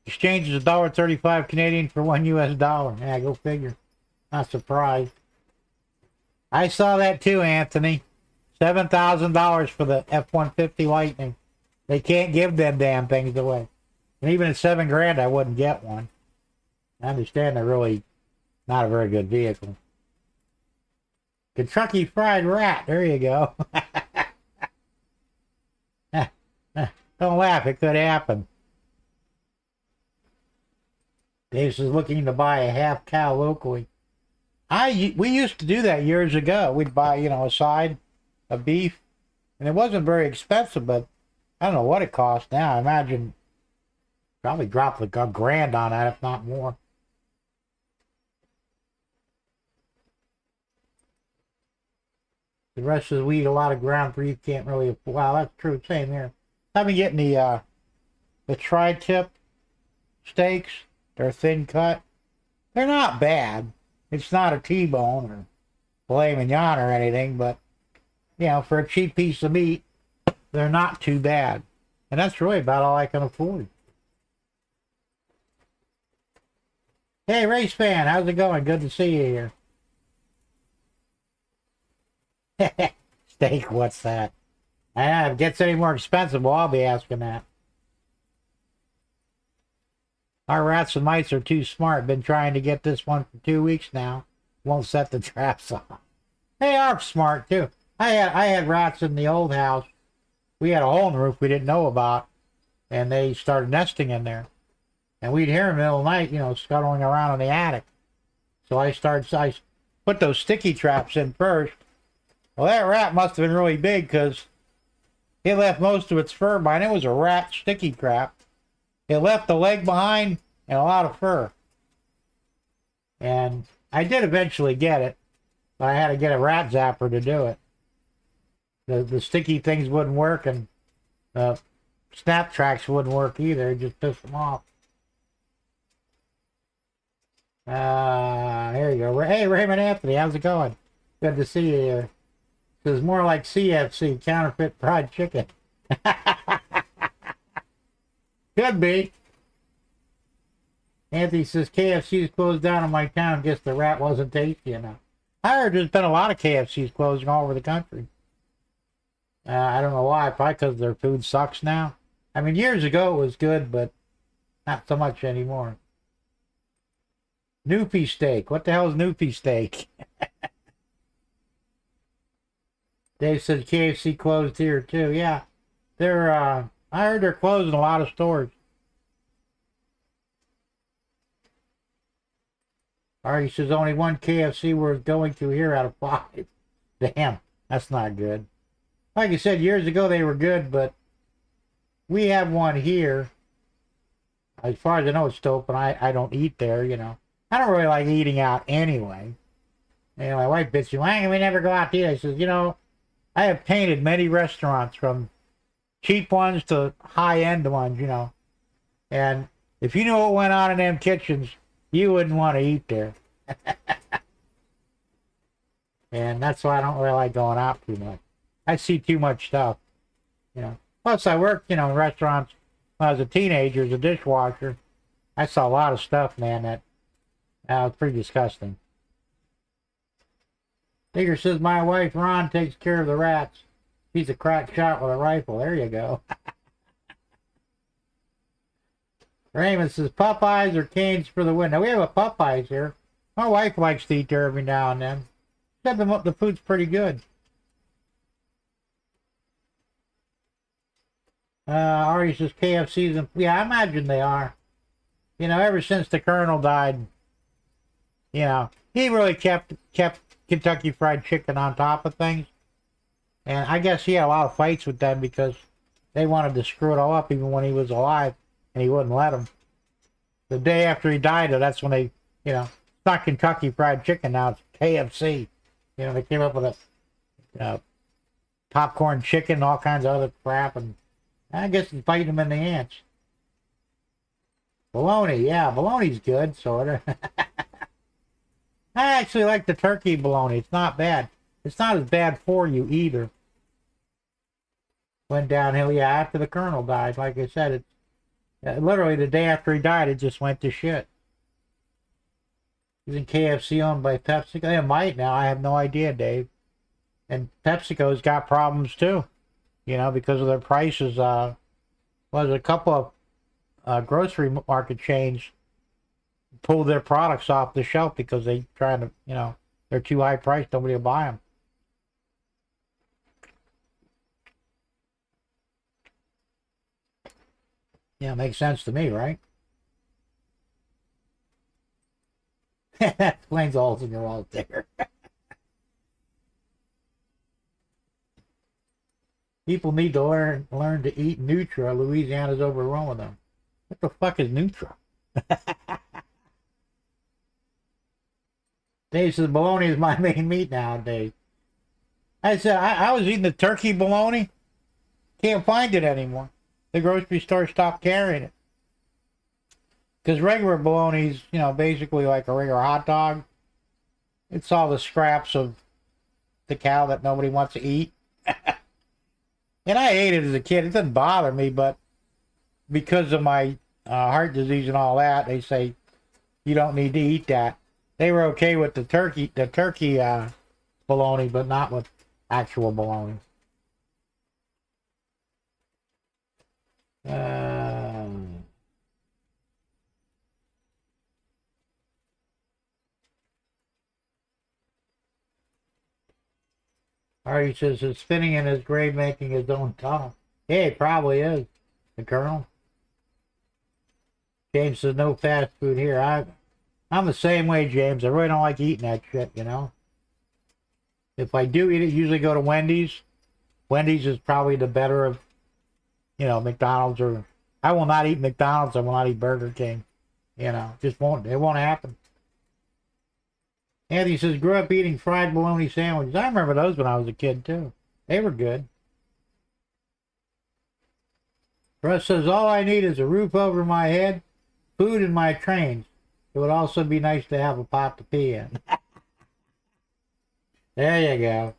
exchange is $1.35 Canadian for $1 US dollar. Yeah, go figure. Not surprised. I saw that too, Anthony. $7,000 for the F-150 Lightning. They can't give them damn things away. And even at $7,000, I wouldn't get one. I understand they're really not a very good vehicle. Kentucky Fried Rat. There you go. Don't laugh. It could happen. Dave's is looking to buy a half cow locally. We used to do that years ago. We'd buy, you know, a side of beef, and it wasn't very expensive, but I don't know what it costs now. I imagine probably dropped like $1,000 on that, if not more. The rest of the week, a lot of ground beef can't really afford. Wow, that's true. Same here. I've been getting the tri-tip steaks. They're thin cut. They're not bad. It's not a T-bone or filet mignon or anything, but, you know, for a cheap piece of meat, they're not too bad. And that's really about all I can afford. Hey, race fan, how's it going? Good to see you here. Steak, what's that? If it gets any more expensive, well, I'll be asking that. Our rats and mice are too smart. Been trying to get this one for 2 weeks now. Won't set the traps off. They are smart too. I had rats in the old house. We had a hole in the roof we didn't know about, and they started nesting in there. And we'd hear them in the middle of the night, you know, scuttling around in the attic. So I put those sticky traps in first. Well, that rat must have been really big because it left most of its fur behind. It was a rat sticky trap. It left the leg behind and a lot of fur. And I did eventually get it, but I had to get a rat zapper to do it. The sticky things wouldn't work, and the snap tracks wouldn't work either. It just pissed them off. Here you go. Hey, Raymond Anthony, how's it going? Good to see you here. This is more like CFC, counterfeit fried chicken. Could be. Anthony says KFC's closed down in my town. Guess the rat wasn't tasty enough. I heard there's been a lot of KFC's closing all over the country. I don't know why. Probably because their food sucks now. I mean, years ago it was good, but not so much anymore. Newfie steak. What the hell is Newfie steak? Dave said KFC closed here too. Yeah, they're. I heard they're closing a lot of stores. Artie says only one KFC we're going to here out of 5. Damn, that's not good. Like I said, years ago they were good, but we have one here. As far as I know, it's still open. I don't eat there, you know. I don't really like eating out anyway. And my wife bitches me, why can we never go out to eat? I says, you know, I have painted many restaurants from cheap ones to high-end ones, you know. And if you knew what went on in them kitchens, you wouldn't want to eat there. And that's why I don't really like going out too much. I see too much stuff, you know. Plus, I worked, you know, in restaurants when I was a teenager as a dishwasher. I saw a lot of stuff, man, that was pretty disgusting. Digger says, my wife, Ron, takes care of the rats. He's a crack shot with a rifle. There you go. Raymond says, Popeyes or Cane's for the win. Now, we have a Popeyes here. My wife likes to eat there every now and then. Said the food's pretty good. Artie says KFC's and yeah, I imagine they are. You know, ever since the Colonel died, you know, he really kept Kentucky Fried Chicken on top of things. And I guess he had a lot of fights with them because they wanted to screw it all up even when he was alive, and he wouldn't let them. The day after he died, that's when they, you know, it's not Kentucky Fried Chicken now, it's KFC. You know, they came up with a popcorn chicken and all kinds of other crap, and I guess it's biting them in the ants. Bologna, yeah, bologna's good, sort of. I actually like the turkey bologna. It's not bad. It's not as bad for you either. Went downhill, yeah, after the Colonel died. Like I said, literally the day after he died, it just went to shit. Isn't KFC owned by PepsiCo? They might now. I have no idea, Dave. And PepsiCo's got problems too, you know, because of their prices. Was a couple of grocery market chains pulled their products off the shelf because they trying to, you know, they're too high priced. Nobody will buy them. Yeah, makes sense to me, right? That explains the holes in your walls there. People need to learn to eat Nutra. Louisiana's overrun with them. What the fuck is Nutra? Dave says bologna is my main meat nowadays. I said I was eating the turkey bologna. Can't find it anymore. The grocery store stopped carrying it. Because regular bologna's, you know, basically like a regular hot dog. It's all the scraps of the cow that nobody wants to eat. And I ate it as a kid. It doesn't bother me, but because of my heart disease and all that, they say you don't need to eat that. They were okay with the turkey bologna, but not with actual bologna. Artie says it's spinning in his grave making his own tunnel. Yeah, it probably is. The Colonel. James says no fast food here. I'm the same way, James. I really don't like eating that shit, you know. If I do eat it, usually go to Wendy's. Wendy's is probably the better of, you know, McDonald's, or I will not eat McDonald's. I will not eat Burger King. You know, just won't. It won't happen. Anthony says, grew up eating fried bologna sandwiches. I remember those when I was a kid, too. They were good. Russ says, all I need is a roof over my head, food in my trains. It would also be nice to have a pot to pee in. There you go.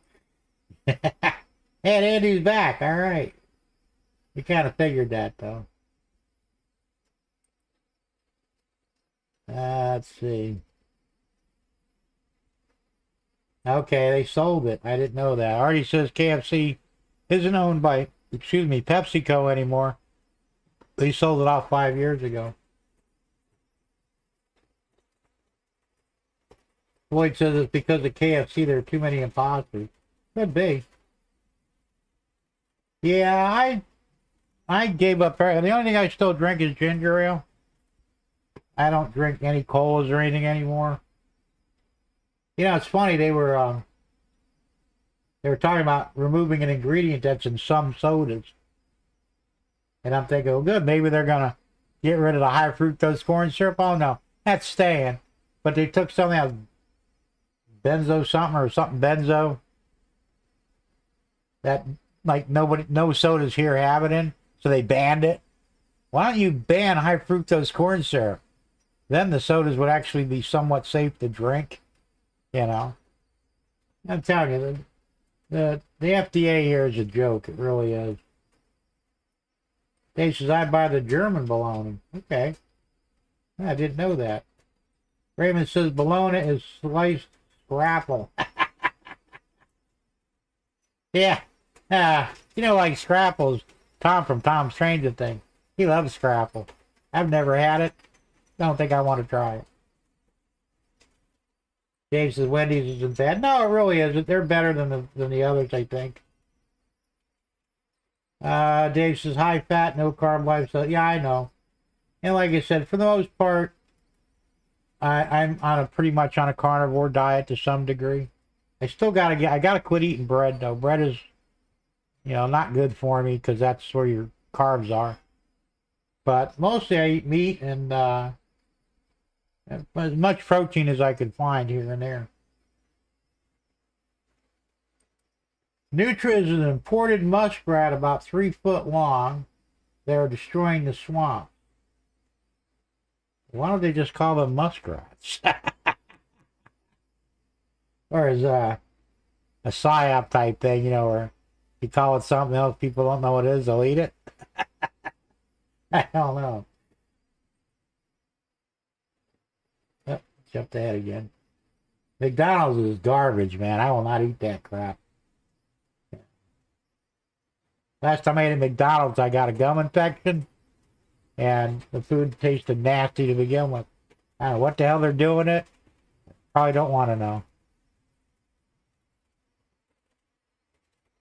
And Andy's back. All right. You kind of figured that, though. Let's see. Okay, they sold it. I didn't know that. Artie says KFC isn't owned by, PepsiCo anymore. They sold it off 5 years ago. Floyd says it's because of KFC there are too many imposters. Could be. Yeah, I gave up. The only thing I still drink is ginger ale. I don't drink any colas or anything anymore. You know, it's funny, they were talking about removing an ingredient that's in some sodas. And I'm thinking, oh good, maybe they're gonna get rid of the high fructose corn syrup. Oh no, that's staying. But they took something else, benzo something or something benzo, that like no sodas here have it in, so they banned it. Why don't you ban high fructose corn syrup? Then the sodas would actually be somewhat safe to drink. You know, I'm telling you, the FDA here is a joke. It really is. Dave says, I buy the German bologna. Okay. I didn't know that. Raymond says, bologna is sliced scrapple. Yeah. You know, like Scrapple's, Tom from Tom's Stranger Thing. He loves Scrapple. I've never had it. Don't think I want to try it. Dave says Wendy's isn't bad. No, it really isn't. They're better than the others, I think. Dave says high fat, no carb lifestyle. Yeah, I know. And like I said, for the most part, I'm on pretty much on a carnivore diet to some degree. I gotta quit eating bread though. Bread is, not good for me because that's where your carbs are. But mostly I eat meat and as much protein as I could find here and there. Nutra is an imported muskrat about 3 foot long. They are destroying the swamp. Why don't they just call them muskrats? Or is a psyop type thing, where you call it something else, people don't know what it is, they'll eat it. I don't know. Oh, jumped ahead again. McDonald's is garbage, man. I will not eat that crap. Last time I ate at McDonald's, I got a gum infection, and the food tasted nasty to begin with. I don't know what the hell they're doing it. Probably don't want to know.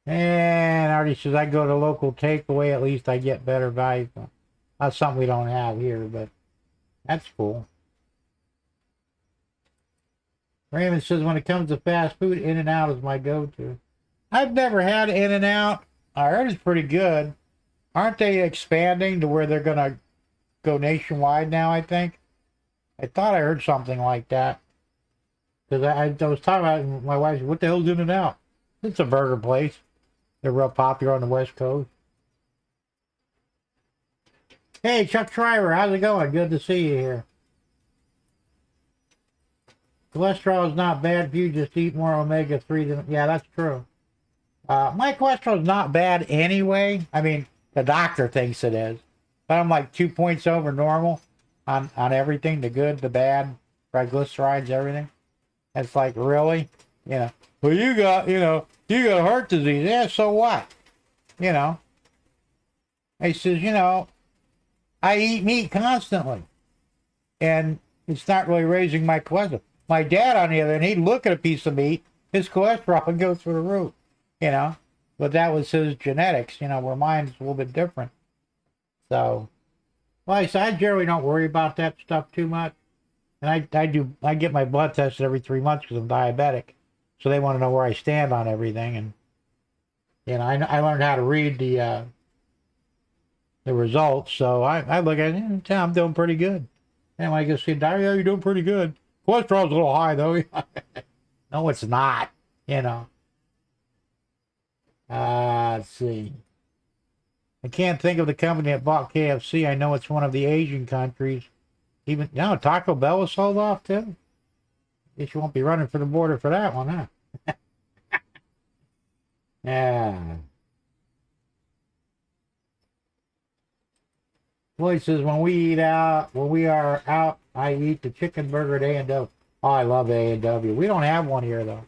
And Artie says, I go to local takeaway, at least I get better value. That's something we don't have here, but that's cool. Raymond says, when it comes to fast food, In-N-Out is my go-to. I've never had In-N-Out. I heard it's pretty good. Aren't they expanding to where they're going to go nationwide now, I think? I thought I heard something like that. Because I was talking about it, and my wife said, what the hell's In-N-Out? It's a burger place. They're real popular on the West Coast. Hey, Chuck Schreiber, how's it going? Good to see you here. Cholesterol is not bad for you, just eat more omega-3 than... Yeah, that's true. My cholesterol is not bad anyway. I mean, the doctor thinks it is. But I'm like 2 points over normal on everything, the good, the bad, triglycerides, everything. It's like, really? Well, you got heart disease. Yeah, so what? He says, I eat meat constantly. And it's not really raising my cholesterol. My dad, on the other hand, he'd look at a piece of meat, his cholesterol would go through the roof, But that was his genetics, where mine's a little bit different. So, like I said, I generally don't worry about that stuff too much. And I get my blood tested every 3 months because I'm diabetic. So they want to know where I stand on everything. And, I learned how to read the results. So I look at it, I'm doing pretty good. And when I go see a doctor, you're doing pretty good. Cholesterol's a little high, though. No, it's not, Let's see. I can't think of the company that bought KFC. I know it's one of the Asian countries. Taco Bell was sold off, too. Guess you won't be running for the border for that one, huh? Yeah. Floyd says, when we are out, I eat the chicken burger at A&W. Oh, I love A&W. We don't have one here, though.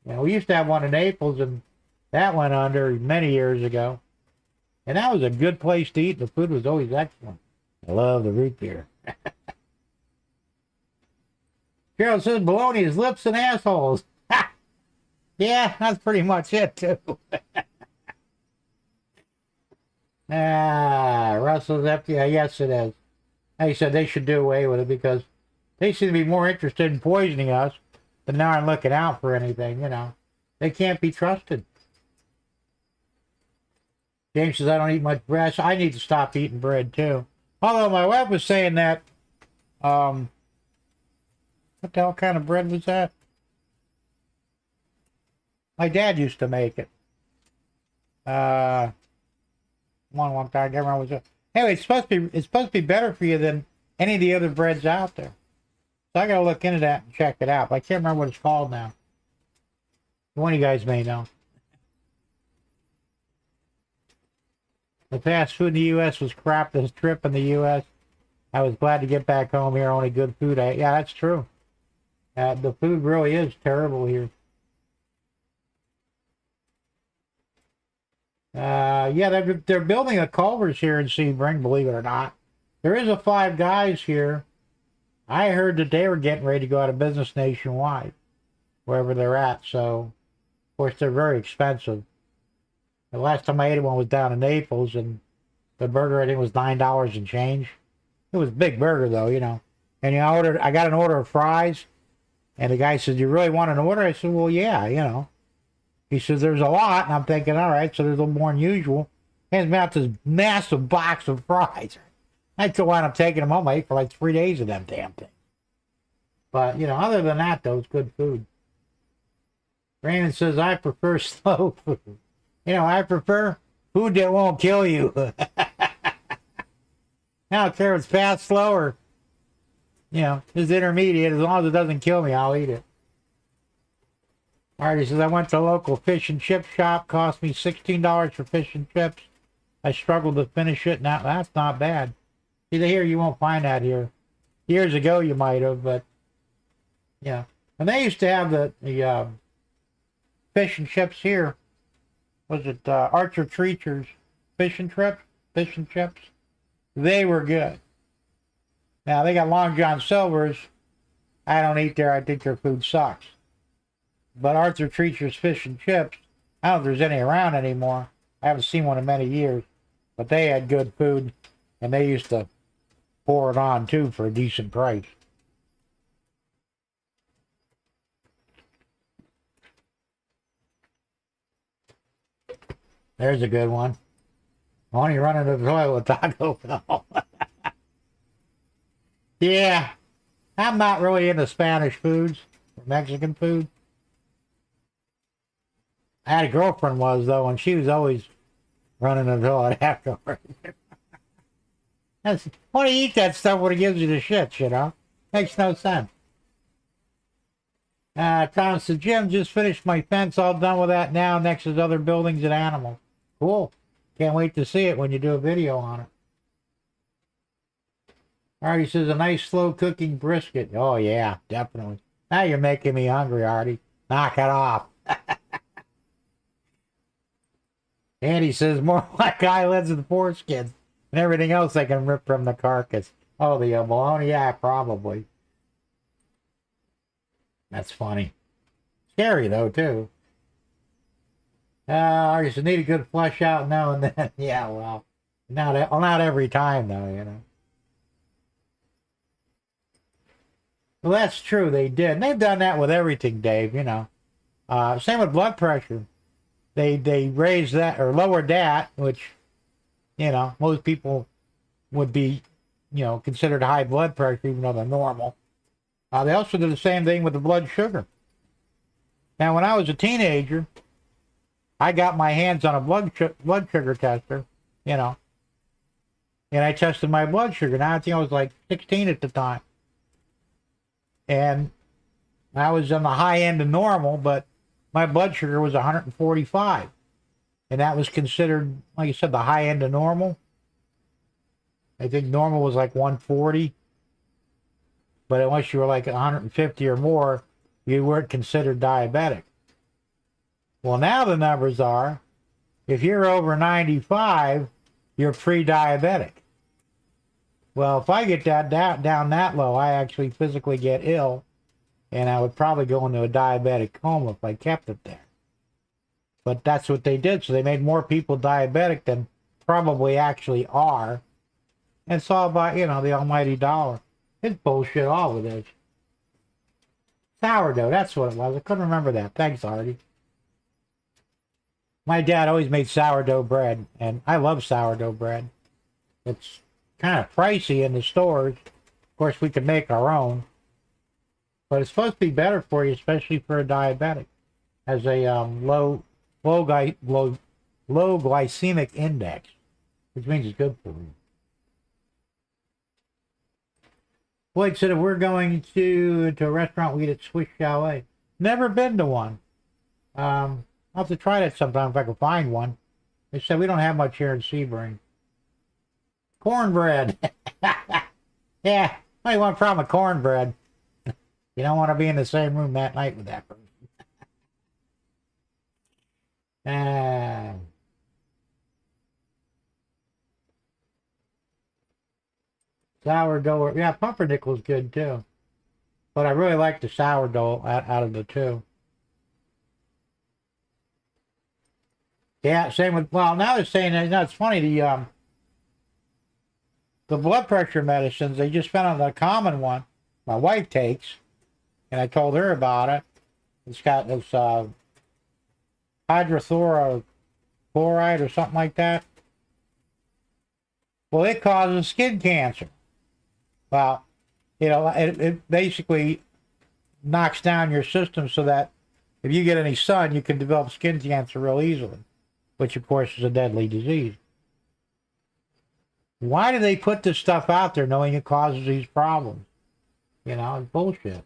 We used to have one in Naples, and that went under many years ago. And that was a good place to eat. The food was always excellent. I love the root beer. Gerald says, baloney is lips and assholes. Yeah, that's pretty much it, too. Russell's empty. Yes, it is. He said they should do away with it because they seem to be more interested in poisoning us than now I'm looking out for anything, They can't be trusted. James says, I don't eat much bread. So I need to stop eating bread, too. Although my wife was saying that, what the hell kind of bread was that? My dad used to make it. One time, I can't remember what it was. Anyway, it's supposed to be better for you than any of the other breads out there. So I gotta look into that and check it out. But I can't remember what it's called now. One of you guys may know. The fast food in the U.S. was crap this trip in the U.S. I was glad to get back home here. Only good food. Yeah, that's true. The food really is terrible here. Yeah, they're building a Culver's here in Sebring, believe it or not. There is a Five Guys here. I heard that they were getting ready to go out of business nationwide. wherever they're at. So, of course, they're very expensive. The last time I ate one was down in Naples, and the burger, I think, was $9 and change. It was a big burger, though, you know. And I got an order of fries, and the guy said, "You really want an order?" I said, "Well, yeah, you know." He says, "There's a lot," and I'm thinking, all right, so there's a little more than usual. Hands me out this massive box of fries. I still wind up taking them home. I ate for like 3 days of them damn things. But, you know, other than that, though, it's good food. Raymond says, "I prefer slow food." You know, I prefer food that won't kill you. I don't care if it's fast, slow, or, you know, just intermediate. As long as it doesn't kill me, I'll eat it. Artie says, "I went to a local fish and chip shop. Cost me $16 for fish and chips. I struggled to finish it. Now, that's not bad. Either here, you won't find that here. Years ago, you might have, but, yeah. And they used to have the fish and chips here. Was it Archer Treacher's fish and chips? They were good. Now, they got Long John Silver's. I don't eat there. I think their food sucks. But Arthur Treacher's fish and chips, I don't know if there's any around anymore. I haven't seen one in many years. But they had good food, and they used to pour it on, too, for a decent price. There's a good one. Only running to the toilet with Taco Bell. Yeah, I'm not really into Spanish foods or Mexican food. I had a girlfriend was, though, and she was always running to the toilet afterwards. Why do you eat that stuff when it gives you the shits, you know? Makes no sense. Tom said, "Jim, just finished my fence, all done with that now, next is other buildings and animals." Cool. Can't wait to see it when you do a video on it. Artie says, "A nice slow cooking brisket." Oh yeah, definitely. Now you're making me hungry, Artie. Knock it off. Andy says, "More like eyelids and foreskins and everything else I can rip from the carcass." Oh, the bologna? Yeah, probably. That's funny. Scary, though, too. I just need a good flush out now and then. Yeah, well, not every time, though, you know. Well, that's true, they did. And they've done that with everything, Dave, you know. Same with blood pressure. They raised that, or lowered that, which, you know, most people would be, you know, considered high blood pressure, even though they're normal. They also did the same thing with the blood sugar. Now, when I was a teenager, I got my hands on a blood sugar tester, you know, and I tested my blood sugar. Now, I think I was like 16 at the time. And I was on the high end of normal, but my blood sugar was 145. And that was considered, like you said, the high end of normal. I think normal was like 140. But unless you were like 150 or more, you weren't considered diabetic. Well, now the numbers are, if you're over 95, you're pre-diabetic. Well, if I get that down that low, I actually physically get ill, and I would probably go into a diabetic coma if I kept it there. But that's what they did, so they made more people diabetic than probably actually are. And it's all about, you know, the almighty dollar. It's bullshit all of this. Sourdough, that's what it was. I couldn't remember that. Thanks, Artie. My dad always made sourdough bread, and I love sourdough bread. It's kind of pricey in the stores. Of course, we can make our own. But it's supposed to be better for you, especially for a diabetic. Has a low glycemic index, which means it's good for you. Blake said, if we're going to a restaurant, we eat at Swiss Chalet. Never been to one. I'll have to try that sometime if I can find one. They said we don't have much here in Sebring. Cornbread. Yeah, what do you want from a cornbread? You don't want to be in the same room that night with that person. Sourdough, yeah, pumpernickel's good too. But I really like the sourdough out of the two. Yeah, same with, well, now they're saying that, it's funny, the blood pressure medicines, they just found out the common one my wife takes, and I told her about it. It's got this hydrochloride or something like that. Well, it causes skin cancer. Well, it basically knocks down your system so that if you get any sun, you can develop skin cancer real easily, which of course is a deadly disease. Why do they put this stuff out there knowing it causes these problems? It's bullshit.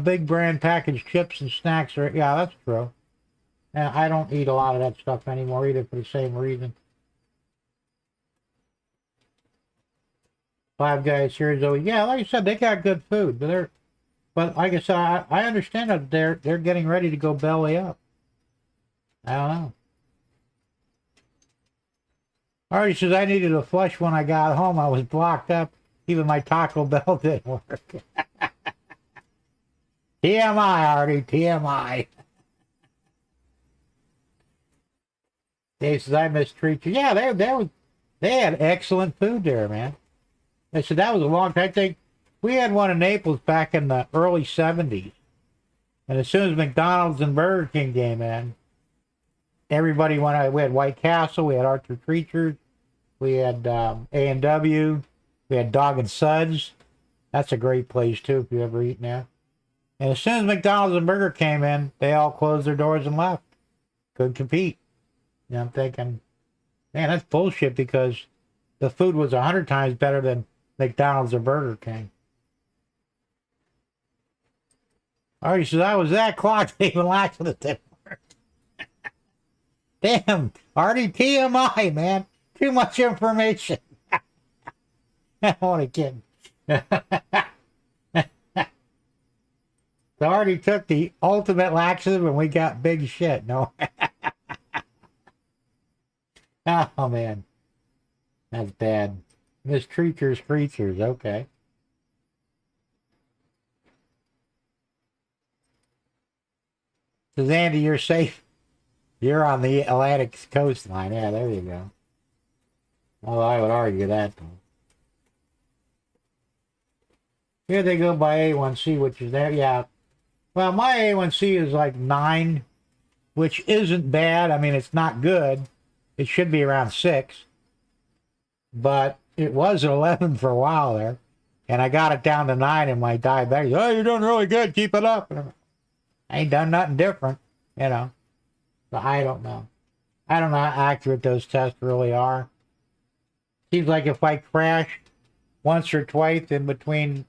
Big brand packaged chips and snacks are, yeah, that's true. I don't eat a lot of that stuff anymore either for the same reason. Five Guys here, though, yeah, like I said, they got good food, but like I said, I understand that they're getting ready to go belly up. I don't know. Artie says, I needed a flush when I got home. I was blocked up. Even my Taco Bell didn't work. TMI, Artie, TMI. Dave says, I mistreat you. Yeah, they had excellent food there, man. They said that was a long time. I think we had one in Naples back in the early 70s. And as soon as McDonald's and Burger King came in, everybody went out. We had White Castle, we had Archer Creatures, we had A&W, we had Dog and Suds. That's a great place too if you ever eaten there. And as soon as McDonald's and Burger came in, they all closed their doors and left. Couldn't compete. I'm thinking, man, that's bullshit because the food was 100 times better than McDonald's or Burger King. Artie says, I was that clock, even laxative didn't work. Damn, Artie, TMI, man. Too much information. I want to kid. So Artie took the ultimate laxative and we got big shit. No. Oh, man. That's bad. Mistreaters, creatures. Okay. Says, Andy, you're safe. You're on the Atlantic coastline. Yeah, there you go. Well, I would argue that, though. Here they go by A1C, which is there. Yeah. Well, my A1C is like 9, which isn't bad. I mean, it's not good. It should be around 6. But it was at 11 for a while there. And I got it down to 9 in my diabetic. Oh, you're doing really good. Keep it up. I ain't done nothing different, So I don't know. I don't know how accurate those tests really are. Seems like if I crash once or twice in between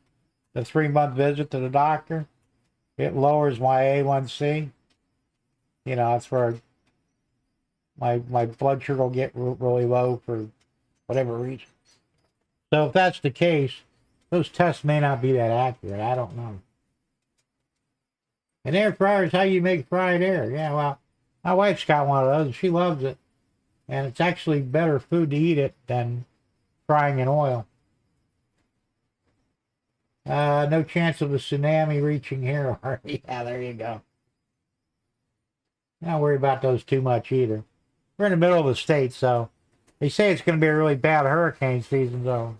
the 3-month visit to the doctor, it lowers my A1C. That's where my blood sugar will get really low for whatever reason. So if that's the case, those tests may not be that accurate. I don't know. An air fryer is how you make fried air. Yeah, well, my wife's got one of those. She loves it. And it's actually better food to eat it than frying in oil. No chance of a tsunami reaching here. Yeah, there you go. Don't worry about those too much either. We're in the middle of the state, so they say it's going to be a really bad hurricane season, so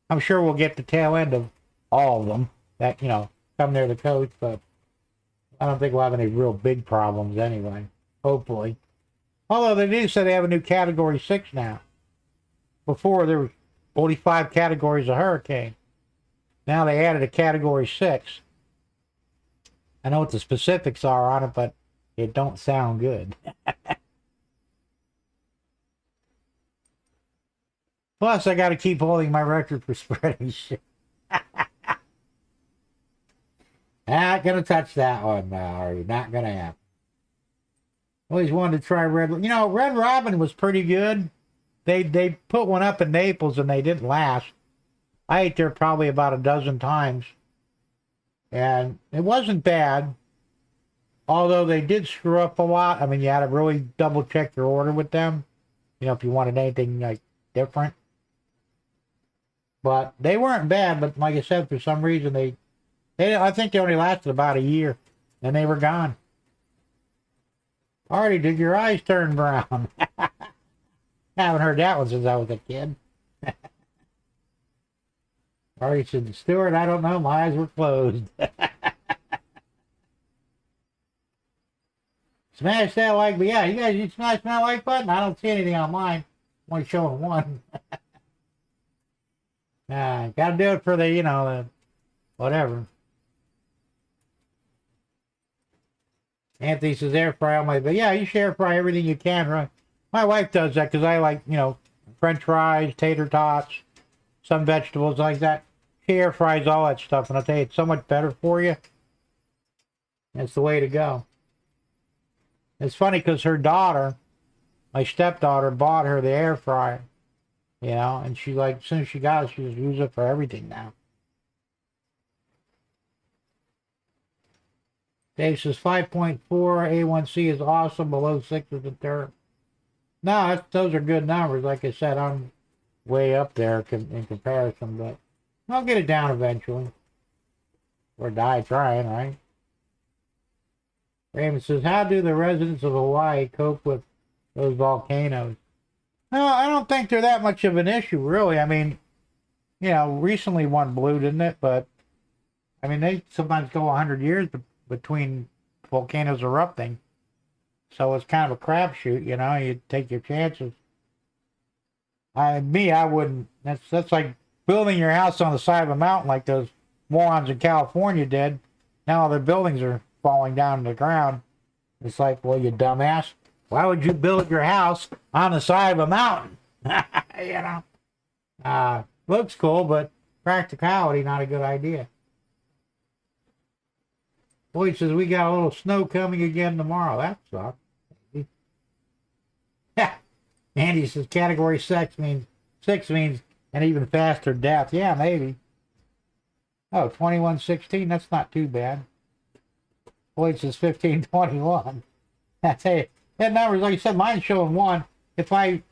I'm sure we'll get the tail end of all of them that, come near the coast, but I don't think we'll have any real big problems anyway, hopefully. Although they do say they have a new Category 6 now. Before, there were only 5 categories of hurricane. Now they added a Category 6. I know what the specifics are on it, but it don't sound good. Plus, I got to keep holding my record for spreading shit. Not going to touch that one now, are you? Not going to happen. Always wanted to try Red. Red Robin was pretty good. They put one up in Naples and they didn't last. I ate there probably about a dozen times. And it wasn't bad. Although they did screw up a lot. I mean, you had to really double check your order with them. If you wanted anything like different. But they weren't bad, but like I said, for some reason I think they only lasted about a year. And they were gone. Artie, did your eyes turn brown? I haven't heard that one since I was a kid. Artie said, Stuart, I don't know. My eyes were closed. Smash that like, but yeah, you guys, you smash that like button. I don't see anything on mine. I'm only showing one. Gotta do it for the, the whatever. Anthony says air fry all my, but yeah, you should air fry everything you can, right? My wife does that because I like, French fries, tater tots, some vegetables like that. She air fries all that stuff, and I'll tell you, it's so much better for you. That's the way to go. It's funny because her daughter, my stepdaughter, bought her the air fryer, and she like, as soon as she got it, she just uses it for everything now. Dave says 5.4 A1C is awesome, below 6 is a terrible. No, those are good numbers. Like I said, I'm way up there in comparison, but I'll get it down eventually. Or die trying, right? Raymond says, how do the residents of Hawaii cope with those volcanoes? No, I don't think they're that much of an issue, really. I mean, recently one blew, didn't it? But, I mean, they sometimes go 100 years between volcanoes erupting. So it's kind of a crapshoot, you take your chances. I wouldn't. That's like building your house on the side of a mountain like those morons in California did. Now their buildings are falling down to the ground. It's like, well, you dumbass, why would you build your house on the side of a mountain? Looks cool, but practicality, not a good idea. Boyd says, we got a little snow coming again tomorrow. That sucks. Andy says, category 6 means an even faster death. Yeah, maybe. Oh, 2116, that's not too bad. Boyd says 1521. That's it. That number's, like I said, mine's showing 1. If I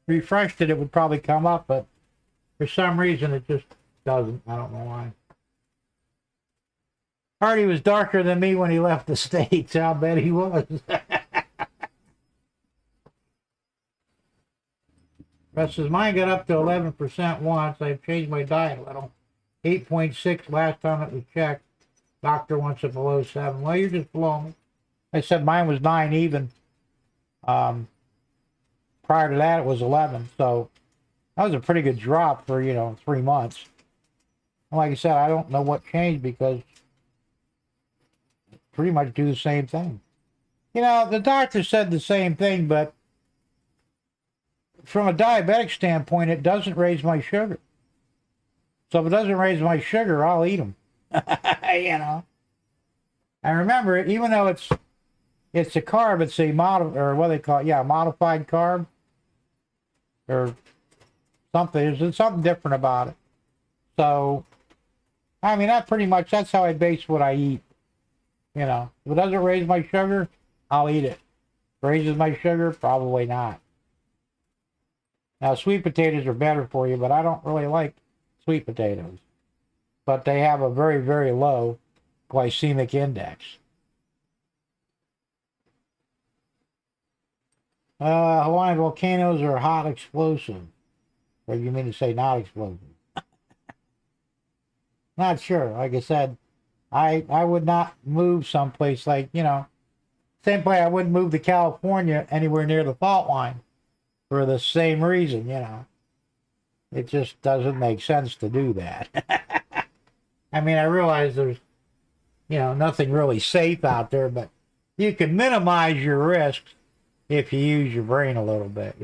refreshed it, it would probably come up, but for some reason it just doesn't. I don't know why. Hardy was darker than me when he left the States. I'll bet he was. Russ says, mine got up to 11% once. I've changed my diet a little. 8.6 last time it was checked. Doctor wants it below 7. Well, you're just below me. I said mine was 9 even. Prior to that, it was 11. So that was a pretty good drop for, 3 months. And like I said, I don't know what changed because pretty much do the same thing. The doctor said the same thing, but from a diabetic standpoint, it doesn't raise my sugar. So if it doesn't raise my sugar, I'll eat them. I remember it, even though it's a carb, it's a modified carb or something. There's something different about it. So, I mean, that's how I base what I eat. If it doesn't raise my sugar, I'll eat it. Raises my sugar, probably not. Now, sweet potatoes are better for you, but I don't really like sweet potatoes. But they have a very, very low glycemic index. Hawaiian volcanoes are hot explosive. Or you mean to say not explosive? Not sure. Like I said, I would not move someplace like, same way I wouldn't move to California anywhere near the fault line for the same reason, It just doesn't make sense to do that. I mean, I realize there's, nothing really safe out there, but you can minimize your risks if you use your brain a little bit,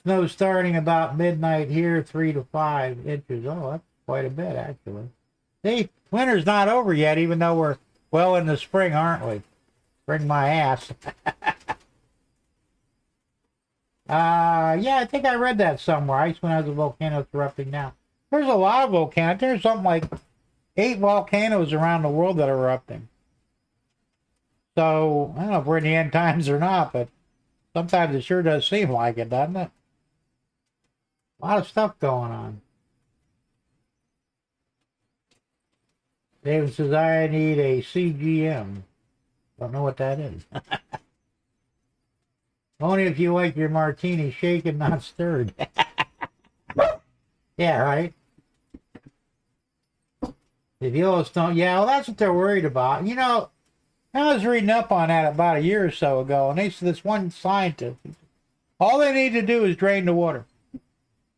Snow starting about midnight here, 3 to 5 inches. Oh, that's quite a bit, actually. See, winter's not over yet, even though we're well in the spring, aren't we? Bring my ass. Yeah, I think I read that somewhere. Iceland has a volcano erupting now. There's a lot of volcanoes. There's something like 8 volcanoes around the world that are erupting. So, I don't know if we're in the end times or not, but sometimes it sure does seem like it, doesn't it? A lot of stuff going on. David says, I need a CGM. Don't know what that is. Only if you like your martini shaken, not stirred. Yeah, right? The Yellowstone, yeah, well, that's what they're worried about. You know, I was reading up on that about a year or so ago, and they said this one scientist, all they need to do is drain the water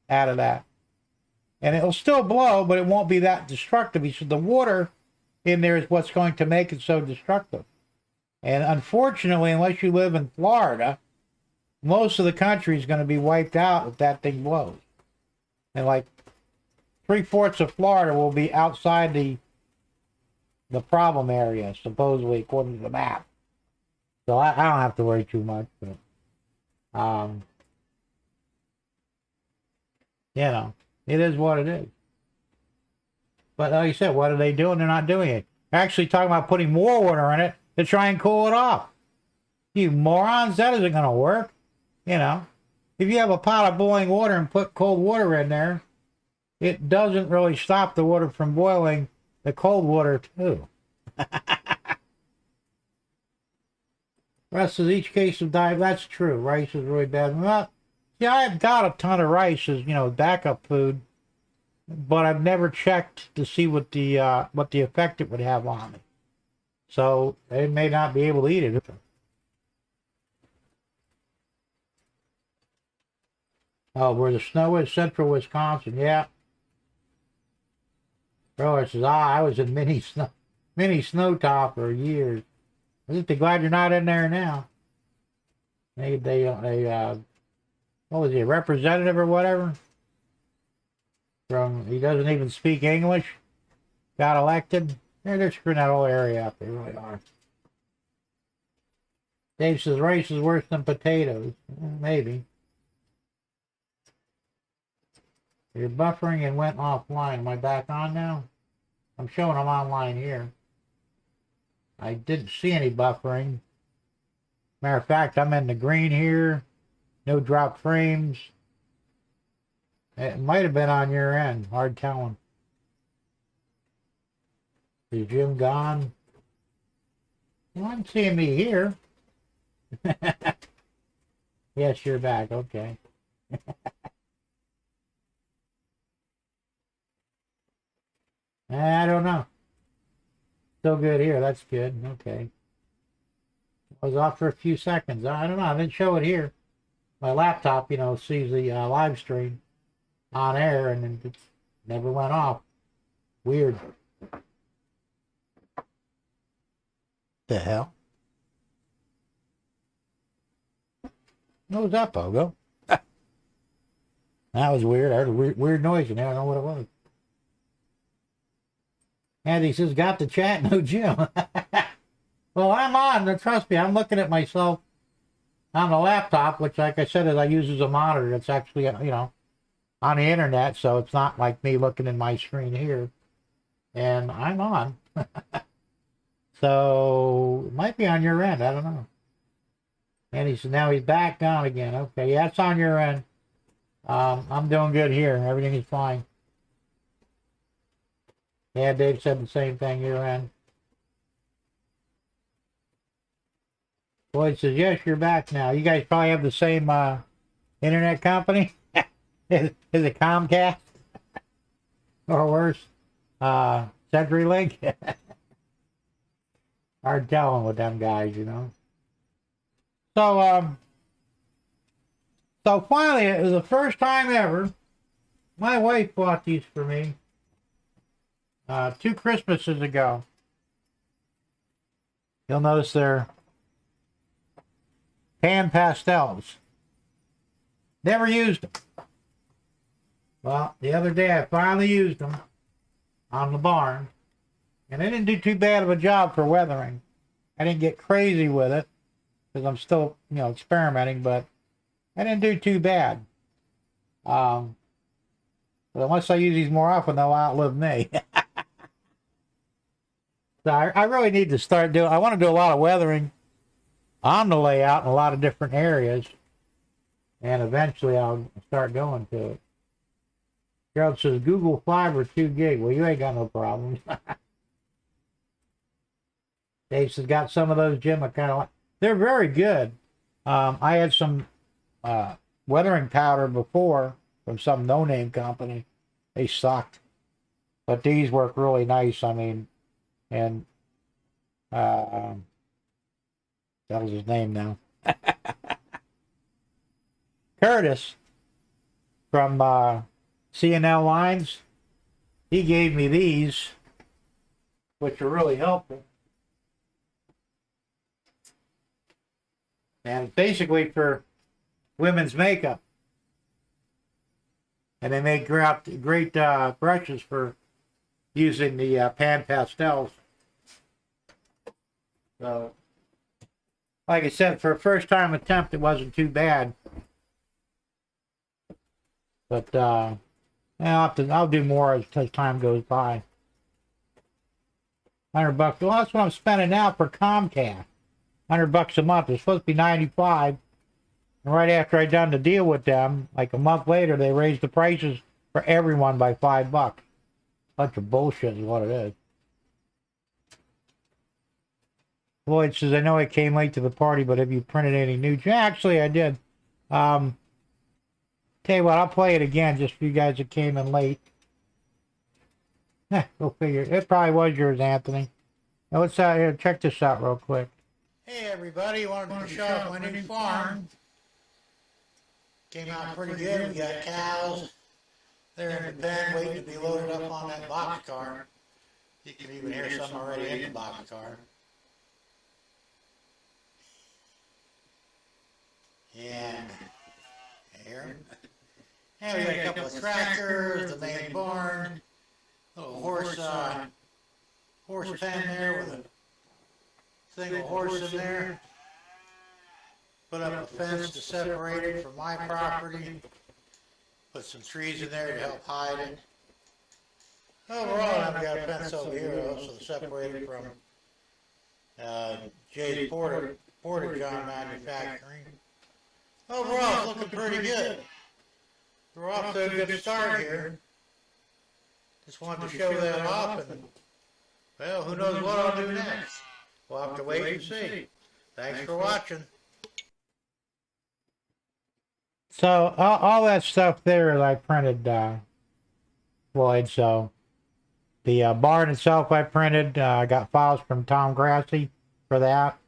out of that. And it'll still blow, but it won't be that destructive. He said the water in there is what's going to make it so destructive. And unfortunately, unless you live in Florida, most of the country is going to be wiped out if that thing blows. And like 3/4 of Florida will be outside the problem area, supposedly, according to the map. So I don't have to worry too much. But, you know, it is what it is. But like you said, what are they doing? They're not doing it. They're actually talking about putting more water in it to try and cool it off. You morons, that isn't going to work. You know, if you have a pot of boiling water and put cold water in there, it doesn't really stop the water from boiling the cold water too. Rest is each case of diet. That's true. Rice is really bad. Well, yeah, I've got a ton of rice as, you know, backup food, but I've never checked to see what the effect it would have on me. So they may not be able to eat it. Oh, where the snow is, central Wisconsin. Yeah. Brother says, I was in mini snow top for years. I'm just glad you're not in there now. They what was he, a representative or whatever? He doesn't even speak English. Got elected. They're screwing that whole area up. They really are. Dave says rice is worse than potatoes. Maybe. You're buffering and went offline. Am I back on now? I'm showing I'm online here. I didn't see any buffering. Matter of fact, I'm in the green here. No drop frames. It might have been on your end. Hard telling. Is Jim gone? Well, I'm seeing me here. Yes, you're back. Okay. I don't know. Still good here. That's good. Okay. I was off for a few seconds. I don't know. I didn't show it here. My laptop, you know, sees the live stream on air, and then it never went off. Weird. The hell? What was that, Pogo? That was weird. I heard a weird noise in there. I don't know what it was. Andy says, got the chat, no Jim. Well, I'm on. Trust me, I'm looking at myself on the laptop, which, like I said, I use as a monitor. It's actually, you know, on the internet, so it's not like me looking in my screen here. And I'm on. So, it might be on your end. I don't know. And he said, now he's back on again. Okay, yeah, it's on your end. I'm doing good here. Everything is fine. Yeah, Dave said the same thing, your end. Boyd says, yes, you're back now. You guys probably have the same internet company. Is it Comcast? Or worse, CenturyLink? Hard telling with them guys, you know. So, so finally, it was the first time ever, my wife bought these for me 2 Christmases ago. You'll notice they're pan pastels. Never used them. Well, the other day I finally used them on the barn, and they didn't do too bad of a job for weathering. I didn't get crazy with it because I'm still, you know, experimenting, but I didn't do too bad. But unless I use these more often, they'll outlive me. So I really need to start doing, I want to do a lot of weathering on the layout in a lot of different areas, and eventually I'll start going to it. Gerald says, Google Fiber 2 gig. Well, you ain't got no problems. Ace has got some of those, Jim. I kind of like. They're very good. I had some weathering powder before from some no-name company. They sucked, but these work really nice. I mean, and that was his name now. Curtis from C&L Lines. He gave me these, which are really helpful. And basically for women's makeup. And they make great brushes for using the pan pastels. So, like I said, for a first time attempt, it wasn't too bad. But I'll do more as time goes by. $100. Well, that's what I'm spending now for Comcast. $100 a month. It's supposed to be $95. And right after I done the deal with them, like a month later, they raised the prices for everyone by $5. Bunch of bullshit is what it is. Lloyd says, I know I came late to the party, but have you printed any new? Actually, I did. Tell you what, I'll play it again just for you guys that came in late. Go figure. It probably was yours, Anthony. Now let's here, check this out real quick. Hey everybody, wanted to show off my new farm. Came out pretty good. We got cows. They're in the pen waiting to be loaded up on that box car. You can even hear some already in the box car. And here. And we got a couple of tractors, the main barn, little horse pen there with a single horse in there. Put up a fence to separate it from my property. Put some trees in there to help hide it. Overall, I've got a fence over here also separated from Jay's Portage on Manufacturing. Overall, it's looking pretty good. We're off to a good start here. Just wanted to show that off, and well, who knows what I'll do next. We'll have to wait and see. Thanks for watching. So all that stuff there I printed, Floyd. So the barn itself I printed. I got files from Tom Grassi for that.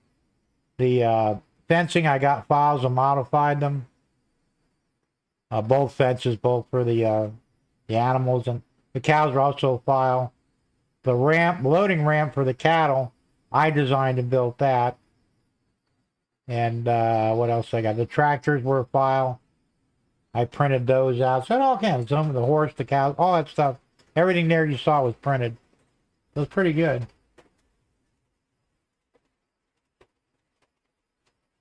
The fencing I got files and modified them. Both fences, both for the animals, and the cows are also a file. The loading ramp for the cattle, I designed and built that. And what else I got? The tractors were a file. I printed those out. So all kinds, some of the horse, the cows, all that stuff. Everything there you saw was printed. It was pretty good.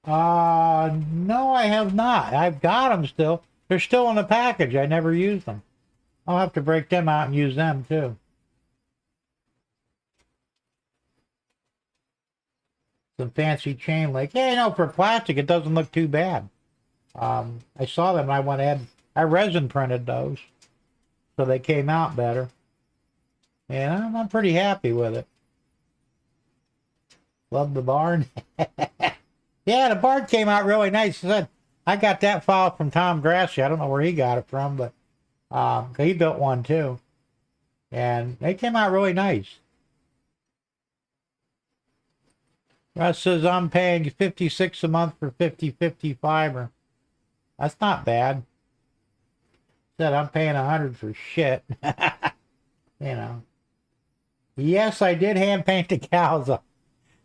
No, I have not. I've got them still. They're still in the package. I never used them. I'll have to break them out and use them too. Some fancy chain link. Yeah, you know, for plastic, it doesn't look too bad. I saw them. I went ahead. I resin printed those, so they came out better. And I'm pretty happy with it. Love the barn. Yeah, the barn came out really nice. I got that file from Tom Grassi. I don't know where he got it from, but he built one too. And they came out really nice. Russ says I'm paying $56 a month for 50/50 fiber. That's not bad. Said I'm paying $100 for shit. You know. Yes, I did hand paint the cows up.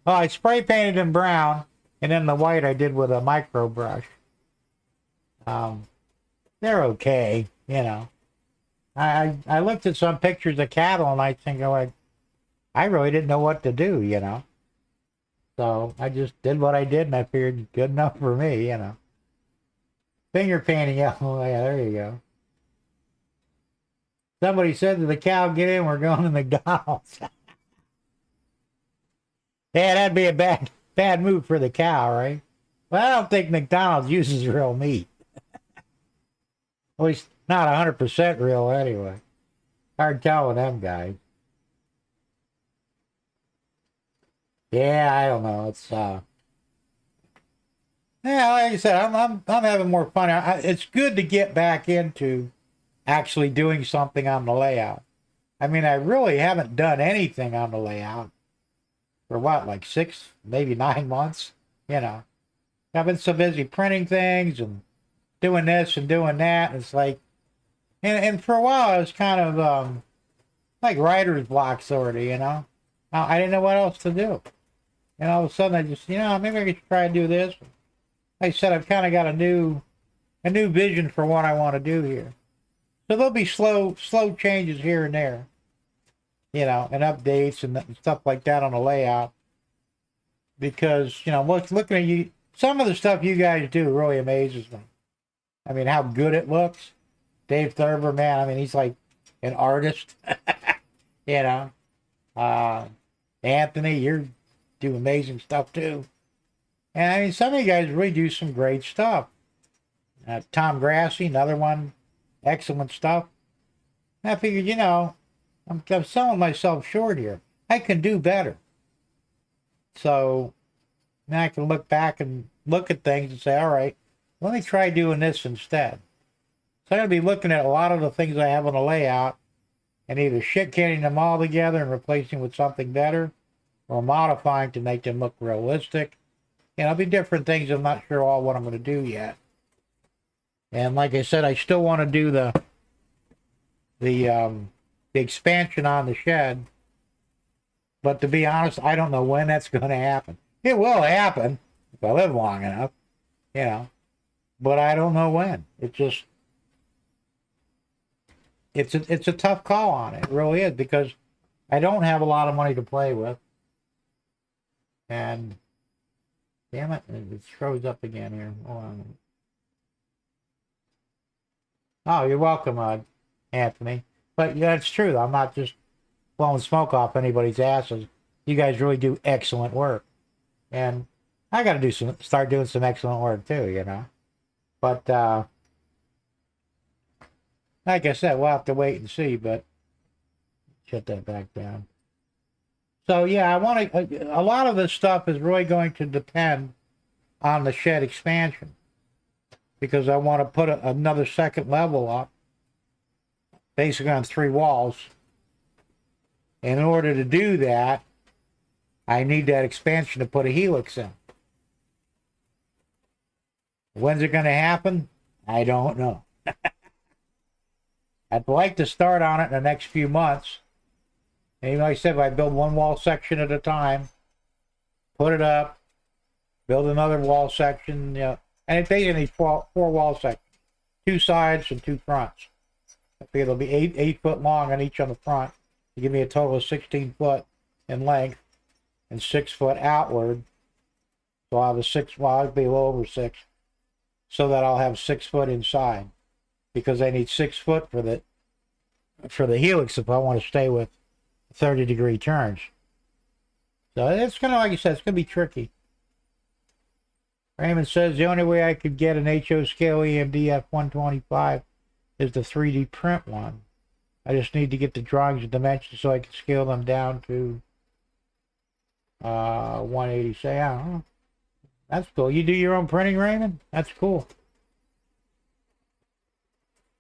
Oh, I spray painted them brown, and then the white I did with a micro brush. They're okay, you know. I looked at some pictures of cattle and I think, like, I really didn't know what to do, you know. So I just did what I did, and I figured good enough for me, you know. Finger painting, yeah, oh, yeah, there you go. Somebody said to the cow, get in, we're going to McDonald's. Yeah, that'd be a bad move for the cow, right? Well, I don't think McDonald's uses real meat. At least not 100% real anyway. Hard telling them guys. Yeah, I don't know. It's yeah, like I said, I'm having more fun. It's good to get back into actually doing something on the layout. I mean, I really haven't done anything on the layout for what, like 6, maybe 9 months. You know, I've been so busy printing things and doing this and doing that. It's like, and for a while I was kind of like writer's block sort of. I didn't know what else to do. And all of a sudden I just, maybe I could try and do this. Like I said, I've kind of got a new vision for what I want to do here. So there'll be slow changes here and there, and updates and stuff like that on the layout. Because, looking at you, some of the stuff you guys do really amazes me. I mean, how good it looks. Dave Thurber, man, I mean, he's like an artist, you know. Anthony, you do amazing stuff too. And I mean, some of you guys really do some great stuff. Tom Grassi, another one, excellent stuff. And I figured, I'm selling myself short here. I can do better. So now I can look back and look at things and say, all right, let me try doing this instead. So I'm going to be looking at a lot of the things I have on the layout and either shit-canning them all together and replacing with something better or modifying to make them look realistic. It'll be different things. I'm not sure all what I'm going to do yet. And like I said, I still want to do the expansion on the shed. But to be honest, I don't know when that's going to happen. It will happen if I live long enough, but I don't know when. It's a tough call on it. It really is, because I don't have a lot of money to play with. And damn it, it shows up again here. Hold on. Oh, you're welcome, Anthony. But yeah, it's true. I'm not just blowing smoke off anybody's asses. You guys really do excellent work. And I got to start doing some excellent work too, But like I said, we'll have to wait and see. But shut that back down. So yeah, I want to. A lot of this stuff is really going to depend on the shed expansion, because I want to put another second level up, basically on 3 walls. In order to do that, I need that expansion to put a helix in. When's it going to happen? I don't know. I'd like to start on it in the next few months. And like I said, if I build one wall section at a time, put it up, build another wall section, and it basically needs 4 wall sections, 2 sides and 2 fronts. I figure it'll be 8 foot long on each on the front to give me a total of 16 foot in length and 6 foot outward. So I'll have I'll be a little over 6, so that I'll have 6 foot inside, because I need 6 foot for the helix if I want to stay with 30-degree turns. So it's kind of, like you said, it's going to be tricky. Raymond says the only way I could get an HO scale EMD F125 is the 3D print one. I just need to get the drawings and dimensions so I can scale them down to 180. Say, oh, that's cool. You do your own printing, Raymond? That's cool.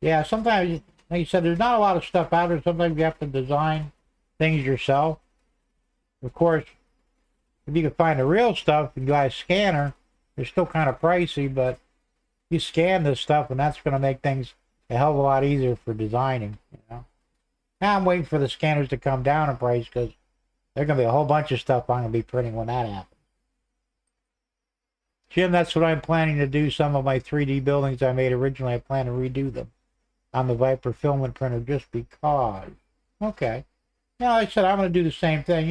Yeah, sometimes, like you said, there's not a lot of stuff out there. Sometimes you have to design things yourself. Of course, if you can find the real stuff and buy a scanner, they're still kind of pricey, but you scan this stuff and that's going to make things a hell of a lot easier for designing. Now I'm waiting for the scanners to come down in price, because there's going to be a whole bunch of stuff I'm going to be printing when that happens. Jim, that's what I'm planning to do. Some of my 3D buildings I made originally, I plan to redo them on the Viper filament printer just because. Okay. Like I said, I'm going to do the same thing.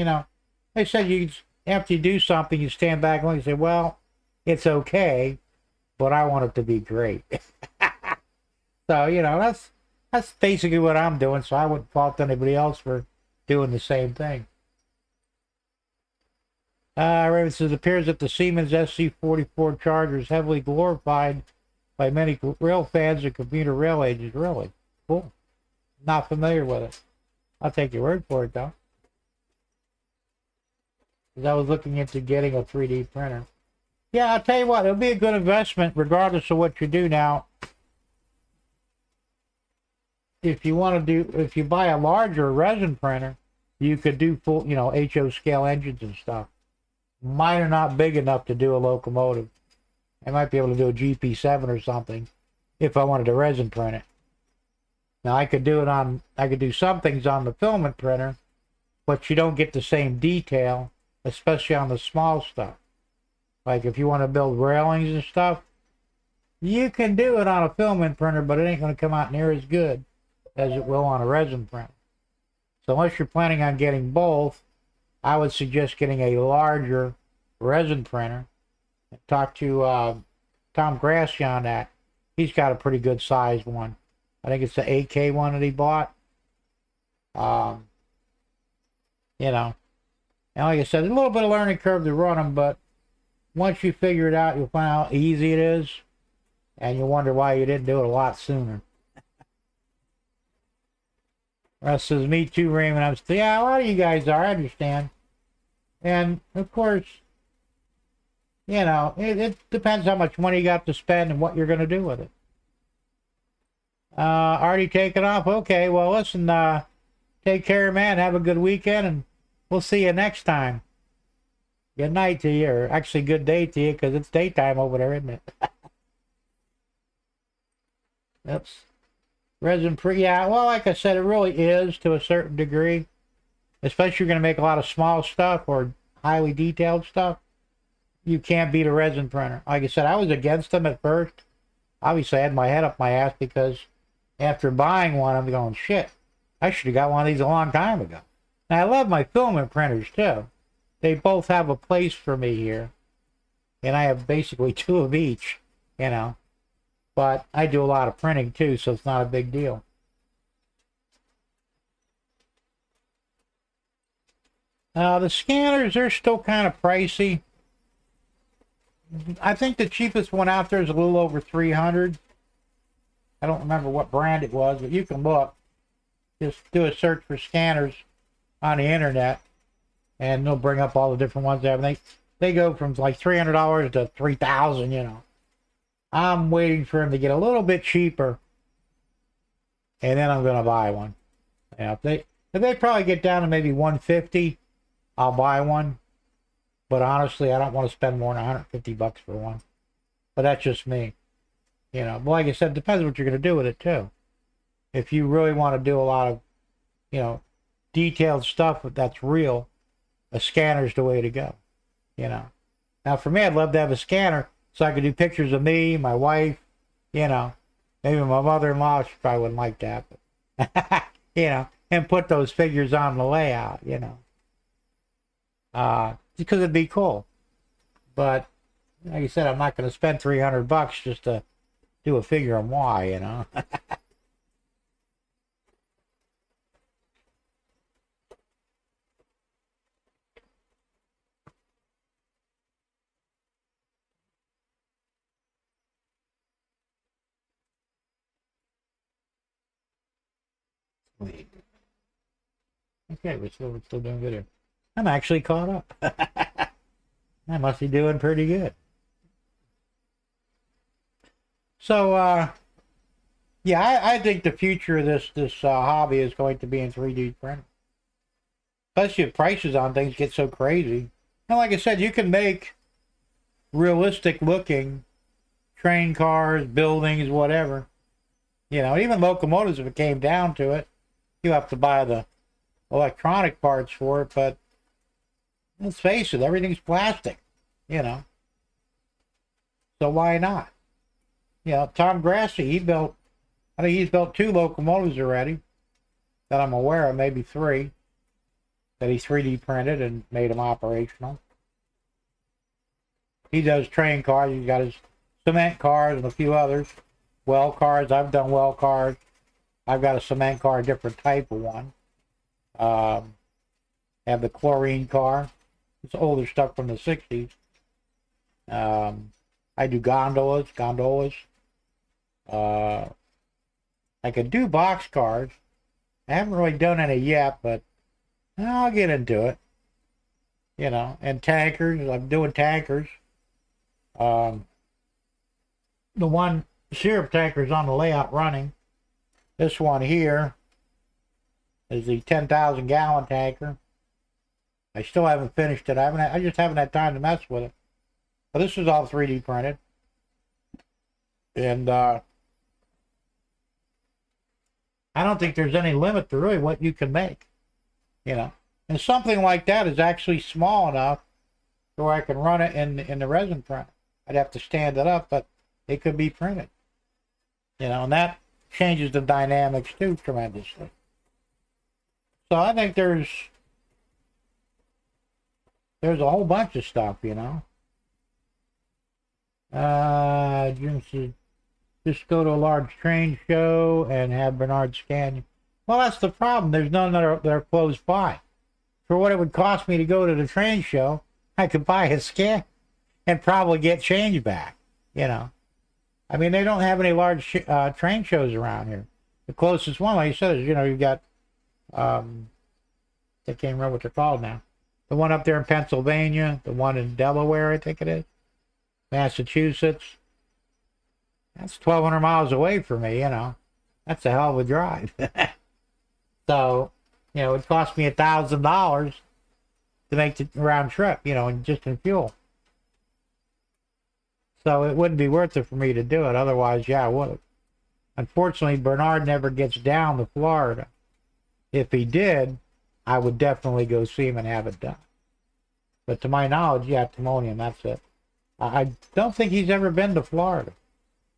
They said after you do something, you stand back and say, well, it's okay, but I want it to be great. So, that's basically what I'm doing, so I wouldn't fault anybody else for doing the same thing. Raven says, it appears that the Siemens SC44 Charger is heavily glorified by many rail fans and commuter rail agents. Really? Cool. Not familiar with it. I'll take your word for it, though. because I was looking into getting a 3D printer. Yeah, I'll tell you what, it'll be a good investment regardless of what you do now. If you if you buy a larger resin printer, you could do full, HO scale engines and stuff. Mine are not big enough to do a locomotive. I might be able to do a GP7 or something if I wanted to resin print it. Now I could do some things on the filament printer, but you don't get the same detail, especially on the small stuff. Like if you want to build railings and stuff, you can do it on a filament printer, but it ain't going to come out near as good as it will on a resin printer. So unless you're planning on getting both, I would suggest getting a larger resin printer. Talk to Tom Grassi on that. He's got a pretty good sized one. I think it's the AK one that he bought. And like I said, there's a little bit of learning curve to run them, but once you figure it out, you'll find out how easy it is, and you'll wonder why you didn't do it a lot sooner. Russ says, me too, Raymond. I'm still, yeah, a lot of you guys are, I understand. And, of course, it depends how much money you got to spend and what you're going to do with it. Already taken off? Okay, well, listen, take care, man. Have a good weekend, and we'll see you next time. Good night to you, or actually good day to you, because it's daytime over there, isn't it? Oops. Resin free, yeah, well, like I said, it really is to a certain degree. Especially if you're going to make a lot of small stuff or highly detailed stuff. You can't beat a resin printer. Like I said, I was against them at first. Obviously, I had my head up my ass because after buying one, I'm going, shit, I should have got one of these a long time ago. Now, I love my filament printers, too. They both have a place for me here. And I have basically two of each, But I do a lot of printing, too, so it's not a big deal. The scanners, they're still kind of pricey. I think the cheapest one out there is a little over $300. I don't remember what brand it was, but you can look. Just do a search for scanners on the internet, and they'll bring up all the different ones they have. They go from like $300 to $3,000, I'm waiting for them to get a little bit cheaper, and then I'm going to buy one. If they probably get down to maybe $150, I'll buy one. But honestly, I don't want to spend more than $150 for one. But that's just me. But like I said, it depends what you're going to do with it too. If you really want to do a lot of, detailed stuff that's real, a scanner's the way to go. Now for me, I'd love to have a scanner so I could do pictures of me, my wife, maybe my mother-in-law. She probably wouldn't like that, but, and put those figures on the layout, because it'd be cool. But like I said, I'm not going to spend $300 just to do a figure on Y, Okay, we're still doing good here. I'm actually caught up. I must be doing pretty good. So, yeah, I think the future of this hobby is going to be in 3D printing. Especially if prices on things get so crazy. And like I said, you can make realistic looking train cars, buildings, whatever. Even locomotives, if it came down to it. You have to buy the electronic parts for it, but let's face it, everything's plastic, So why not? Tom Grassi, I think he's built 2 locomotives already that I'm aware of, maybe 3, that he 3D printed and made them operational. He does train cars. He's got his cement cars and a few others. Well cars. I've done well cars. I've got a cement car, a different type of one. I have the chlorine car. It's older stuff from the 60s. I do gondolas. I could do box cars. I haven't really done any yet, but I'll get into it. you know, and tankers. I'm doing tankers. Um, the one syrup tanker is on the layout running. This one here is the 10,000 gallon tanker. I still haven't finished it. I just haven't had time to mess with it. But this is all 3D printed. And I don't think there's any limit to really what you can make, you know. And something like that is actually small enough where I can run it in the resin printer. I'd have to stand it up, but it could be printed, you know, and that changes the dynamics too tremendously. So I think there's a whole bunch of stuff, you know. Just go to a large train show and have Bernard scan you. Well, that's the problem. There's none that are close by. For what it would cost me to go to the train show, I could buy a scan and probably get change back, you know. I mean, they don't have any large train shows around here. The closest one, like you said, is, you know, you've got, I can't remember what they're called now. The one up there in Pennsylvania, the one in Delaware, I think it is, Massachusetts. That's 1,200 miles away from me, you know. That's a hell of a drive. So, you know, it cost me $1,000 to make the round trip, you know, just in fuel. So it wouldn't be worth it for me to do it. Otherwise, yeah, I would have. Unfortunately, Bernard never gets down to Florida. If he did, I would definitely go see him and have it done. But to my knowledge, yeah, timonium, that's it. I don't think he's ever been to Florida.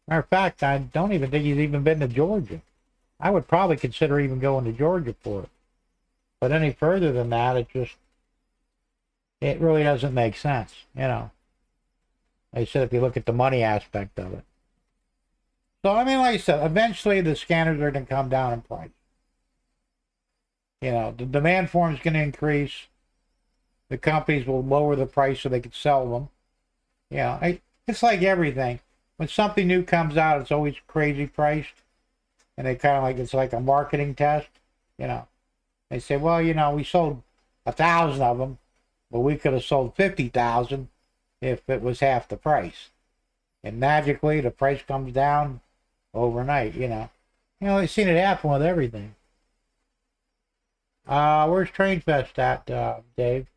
Matter of fact, I don't even think he's even been to Georgia. I would probably consider even going to Georgia for it. But any further than that, it really doesn't make sense, you know. Like I said, if you look at the money aspect of it. So, I mean, like I said, eventually the scanners are going to come down in price. You know, the demand for them is going to increase. The companies will lower the price so they can sell them. You know, it's like everything. When something new comes out, it's always crazy priced. And they kind of like, it's like a marketing test, you know. They say, well, you know, we sold 1,000 of them, but we could have sold 50,000 if it was half the price. And magically, the price comes down overnight, you know. You know, they've seen it happen with everything. Where's Train Fest at, Dave?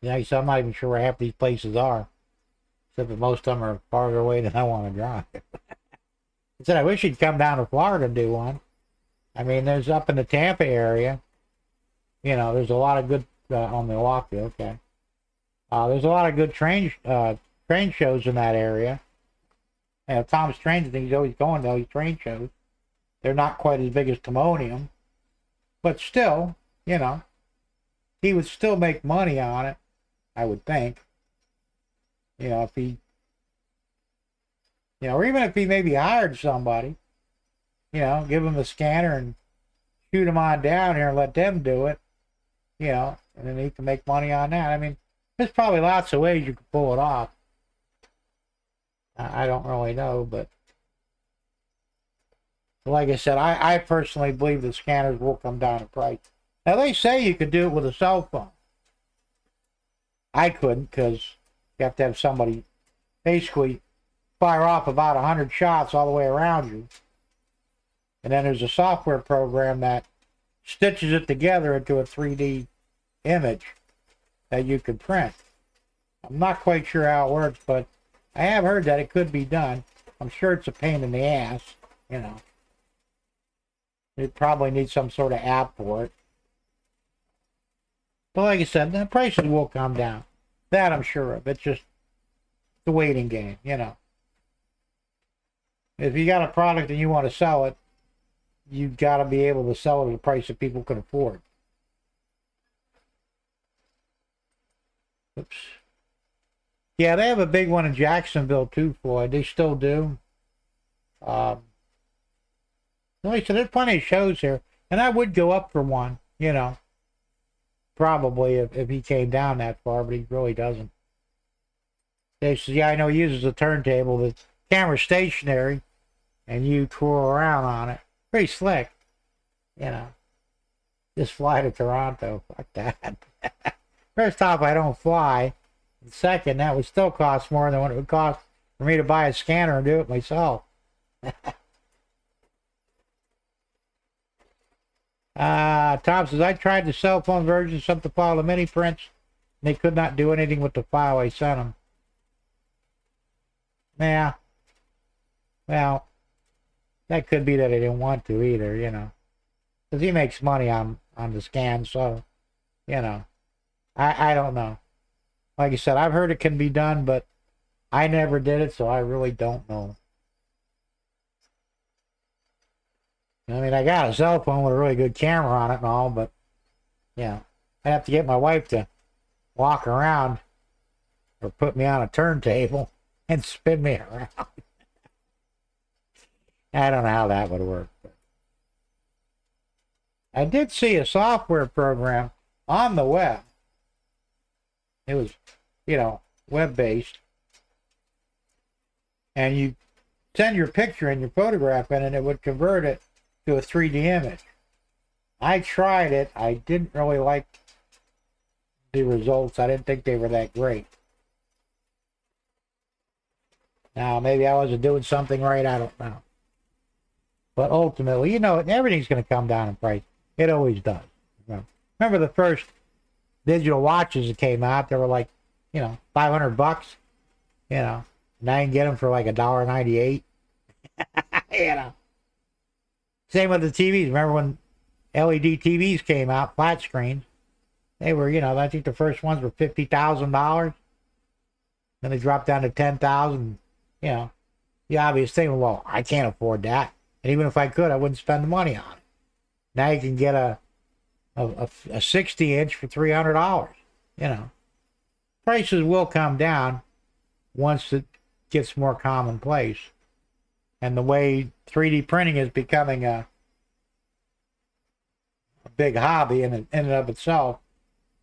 Yeah, so I'm not even sure where half these places are. Except that most of them are farther away than I want to drive. I said, I wish you'd come down to Florida and do one. I mean, there's up in the Tampa area. You know, there's a lot of good, on Milwaukee, okay. There's a lot of good train shows in that area. You know, Tom's Trains, I think he's always going to those train shows. They're not quite as big as Timonium. But still, you know, he would still make money on it, I would think. You know, if he, you know, or even if he maybe hired somebody, you know, give them a scanner and shoot them on down here and let them do it, you know, and then he can make money on that. I mean, there's probably lots of ways you could pull it off. I don't really know, but like I said, I personally believe the scanners will come down in price. Now, they say you could do it with a cell phone. I couldn't, because you have to have somebody basically fire off about 100 shots all the way around you. And then there's a software program that stitches it together into a 3D image that you can print. I'm not quite sure how it works, but I have heard that it could be done. I'm sure it's a pain in the ass, you know. It probably needs some sort of app for it. But like I said, the prices will come down. That I'm sure of. It's just the waiting game, you know. If you got a product and you want to sell it, you've got to be able to sell it at a price that people can afford. Oops. Yeah, they have a big one in Jacksonville too, Floyd. They still do. Like I said, there's plenty of shows here. And I would go up for one, you know. Probably if he came down that far, but he really doesn't. They says, yeah, I know he uses a turntable. The camera's stationary, and you twirl around on it. Pretty slick, you know. Just fly to Toronto. Fuck that. First off, I don't fly. And second, that would still cost more than what it would cost for me to buy a scanner and do it myself. Tom says, I tried the cell phone version, sent the file to mini prints, and they could not do anything with the file I sent them. Yeah. Well, that could be that I didn't want to either, you know. Because he makes money on the scan, so, you know. I don't know. Like I said, I've heard it can be done, but I never did it, so I really don't know. I mean, I got a cell phone with a really good camera on it and all, but, yeah. I have to get my wife to walk around or put me on a turntable and spin me around. I don't know how that would work. But I did see a software program on the web. It was, you know, web-based. And you send your picture and your photograph in, and it would convert it to a 3D image. I tried it. I didn't really like the results. I didn't think they were that great. Now, maybe I wasn't doing something right. I don't know. But ultimately, you know, everything's going to come down in price. It always does. Remember the first digital watches that came out? They were like, you know, $500. You know, now you can get them for like $1.98. You know. Same with the TVs. Remember when LED TVs came out, flat screens? They were, you know, I think the first ones were $50,000. Then they dropped down to $10,000. You know, the obvious thing, well, I can't afford that. And even if I could, I wouldn't spend the money on it. Now you can get a 60-inch for $300. You know, prices will come down once it gets more commonplace. And the way 3D printing is becoming a big hobby in and of itself,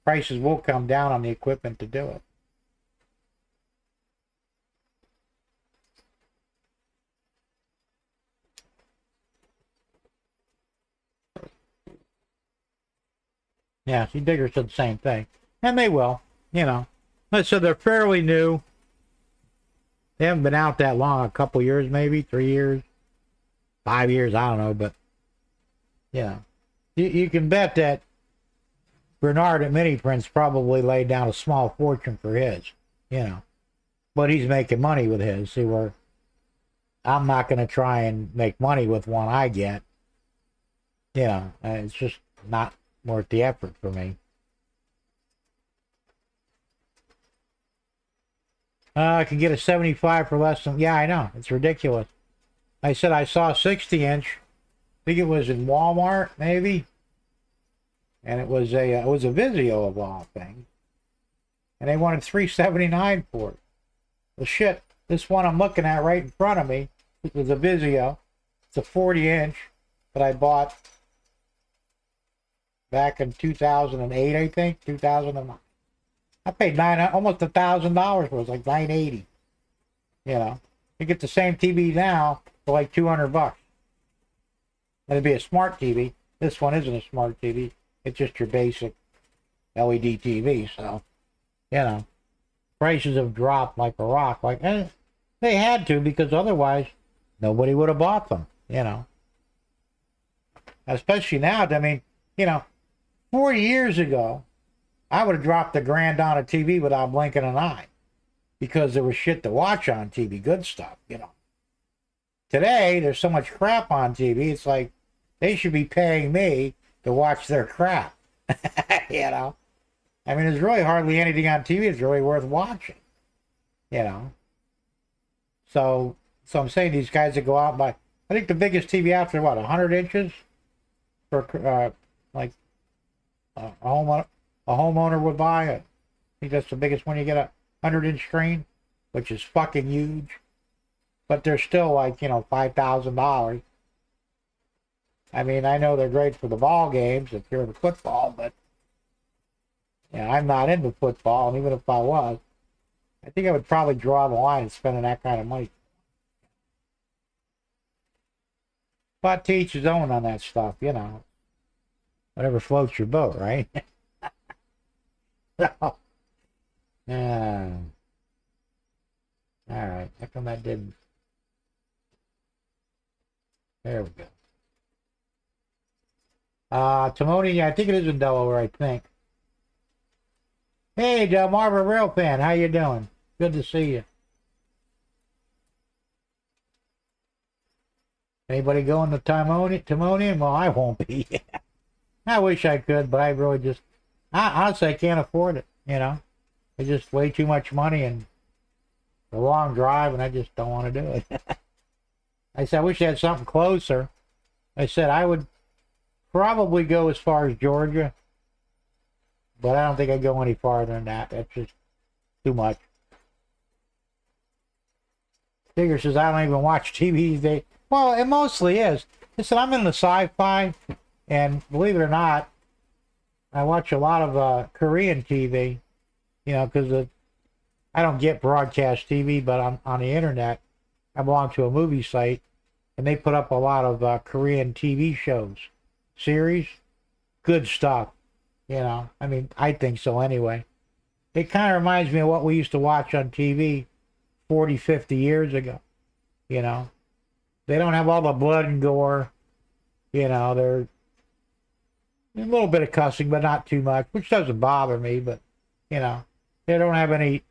prices will come down on the equipment to do it. Yeah, see, Digger said the same thing. And they will, you know. So they're fairly new. They haven't been out that long, a couple years maybe, 3 years, 5 years, I don't know. But, you know, you can bet that Bernard at Mini Prints probably laid down a small fortune for his, you know. But he's making money with his. See, where I'm not going to try and make money with one I get. You know, it's just not worth the effort for me. I can get a 75 for less than, yeah, I know, it's ridiculous. I said I saw a 60-inch, I think it was in Walmart, maybe, and it was a Vizio of all things, and they wanted $379 for it. Well, shit, this one I'm looking at right in front of me, it was a Vizio. It's a 40-inch that I bought back in 2008, I think, 2009. I paid almost $1,000 for it. It was like $980. You know, you get the same TV now for like $200. It'd be a smart TV. This one isn't a smart TV. It's just your basic LED TV. So, you know, prices have dropped like a rock. Like, and they had to, because otherwise nobody would have bought them. You know, especially now. I mean, you know, 40 years ago, I would have dropped $1,000 on a TV without blinking an eye, because there was shit to watch on TV, good stuff, you know. Today, there's so much crap on TV, it's like they should be paying me to watch their crap, you know. I mean, there's really hardly anything on TV that's really worth watching, you know. So I'm saying these guys that go out and buy, I think the biggest TV out there, what, 100 inches? For, like, a homeowner would buy it. I think that's the biggest one. You get a 100-inch screen, which is fucking huge. But they're still like, you know, $5,000. I mean, I know they're great for the ball games if you're into football, but yeah, I'm not into football, and even if I was, I think I would probably draw the line at spending that kind of money. But to each his own on that stuff, you know. Whatever floats your boat, right? So, all right. How come that didn't? There we go. Timoni, I think it is in Delaware, I think. Hey, Delmarva Rail Fan, how you doing? Good to see you. Anybody going to Timonian? Well, I won't be. I wish I could, but I really just, honestly, I can't afford it, you know. It's just way too much money and a long drive, and I just don't want to do it. I said, I wish I had something closer. I said, I would probably go as far as Georgia, but I don't think I'd go any farther than that. That's just too much. Figure says, I don't even watch TV these days. Well, it mostly is. Listen, I'm in the sci-fi, and believe it or not, I watch a lot of Korean TV, you know, because I don't get broadcast TV, but on the internet, I belong to a movie site, and they put up a lot of Korean TV shows, series, good stuff, you know. I mean, I think so anyway. It kind of reminds me of what we used to watch on TV 40, 50 years ago, you know. They don't have all the blood and gore, you know. There's a little bit of cussing, but not too much, which doesn't bother me, but, you know, they don't have any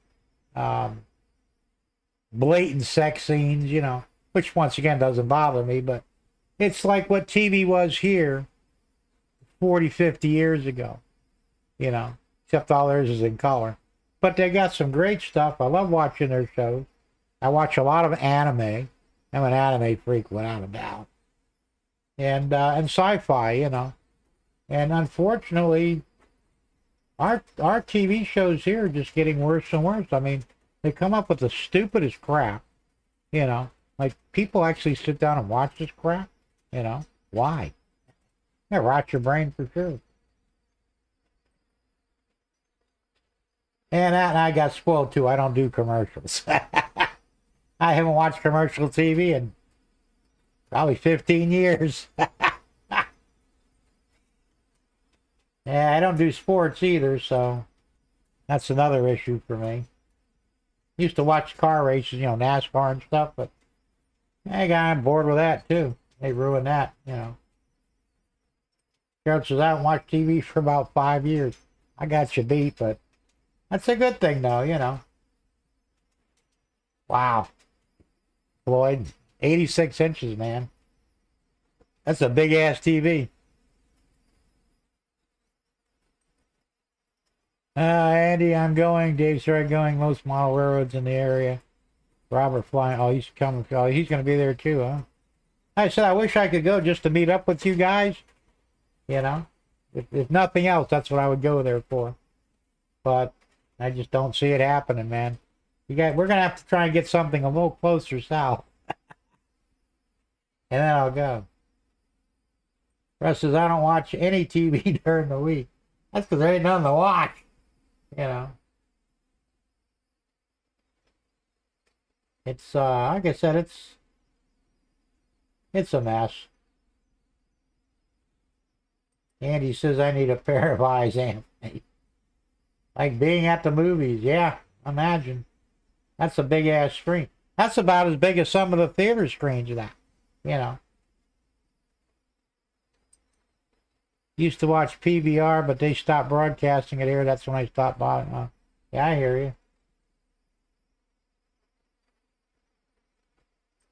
blatant sex scenes, you know, which once again doesn't bother me, but it's like what TV was here 40, 50 years ago, you know, except all theirs is in color. But they got some great stuff. I love watching their shows. I watch a lot of anime. I'm an anime freak without a doubt. And sci-fi, you know. And unfortunately, our TV shows here are just getting worse and worse. I mean, they come up with the stupidest crap, you know. Like, people actually sit down and watch this crap, you know. Why? It rots your brain for sure. And I got spoiled too. I don't do commercials. I haven't watched commercial TV in probably 15 years. Yeah, I don't do sports either, so that's another issue for me. Used to watch car races, you know, NASCAR and stuff, but I got bored with that too. They ruined that, you know. Gerald says, I haven't watched TV for about 5 years. I got you beat, but that's a good thing, though, you know. Wow. Floyd, 86 inches, man. That's a big-ass TV. Andy, I'm going. Dave started going. Most model railroads in the area. Robert flying. Oh, he's coming. Oh, he's going to be there, too, huh? I said, I wish I could go just to meet up with you guys. You know? If nothing else, that's what I would go there for. But I just don't see it happening, man. We're going to have to try and get something a little closer south. And then I'll go. Russ says, I don't watch any TV during the week. That's because there ain't nothing to watch. You know. It's, like I said, it's a mess. Andy says, I need a pair of eyes, Anthony. Like being at the movies, yeah, imagine. That's a big-ass screen. That's about as big as some of the theater screens of that, you know. Used to watch PBR, but they stopped broadcasting it here. That's when I stopped buying. Yeah, I hear you.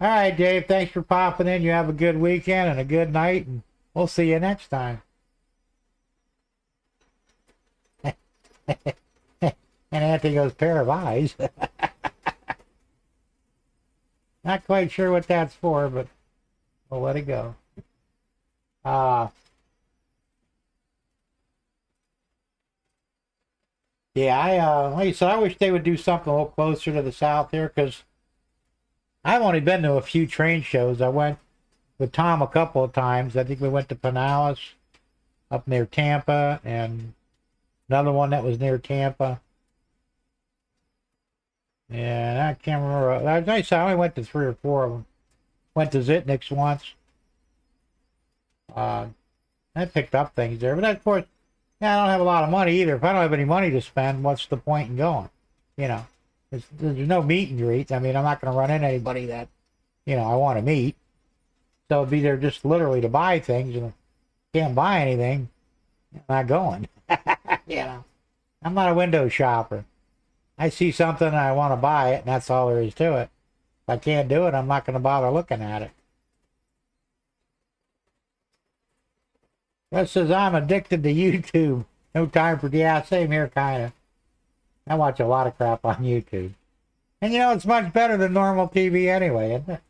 All right, Dave, thanks for popping in. You have a good weekend and a good night, and we'll see you next time. And Anthony goes, pair of eyes. Not quite sure what that's for, but we'll let it go. Yeah, like I said, I wish they would do something a little closer to the south here, because I've only been to a few train shows. I went with Tom a couple of times. I think we went to Pinellas up near Tampa, and another one that was near Tampa. And I can't remember. I only went to 3 or 4 of them. Went to Zitnik's once. That I picked up things there. But of course, yeah, I don't have a lot of money either. If I don't have any money to spend, what's the point in going? You know, there's no meet and greets. I mean, I'm not going to run into anybody that, you know, I want to meet. So it'd be there just literally to buy things, and if I can't buy anything, I'm not going. You know, I'm not a window shopper. I see something and I want to buy it, and that's all there is to it. If I can't do it, I'm not going to bother looking at it. That says, I'm addicted to YouTube. No time for, yeah, same here, kind of. I watch a lot of crap on YouTube. And you know, it's much better than normal TV anyway, isn't it?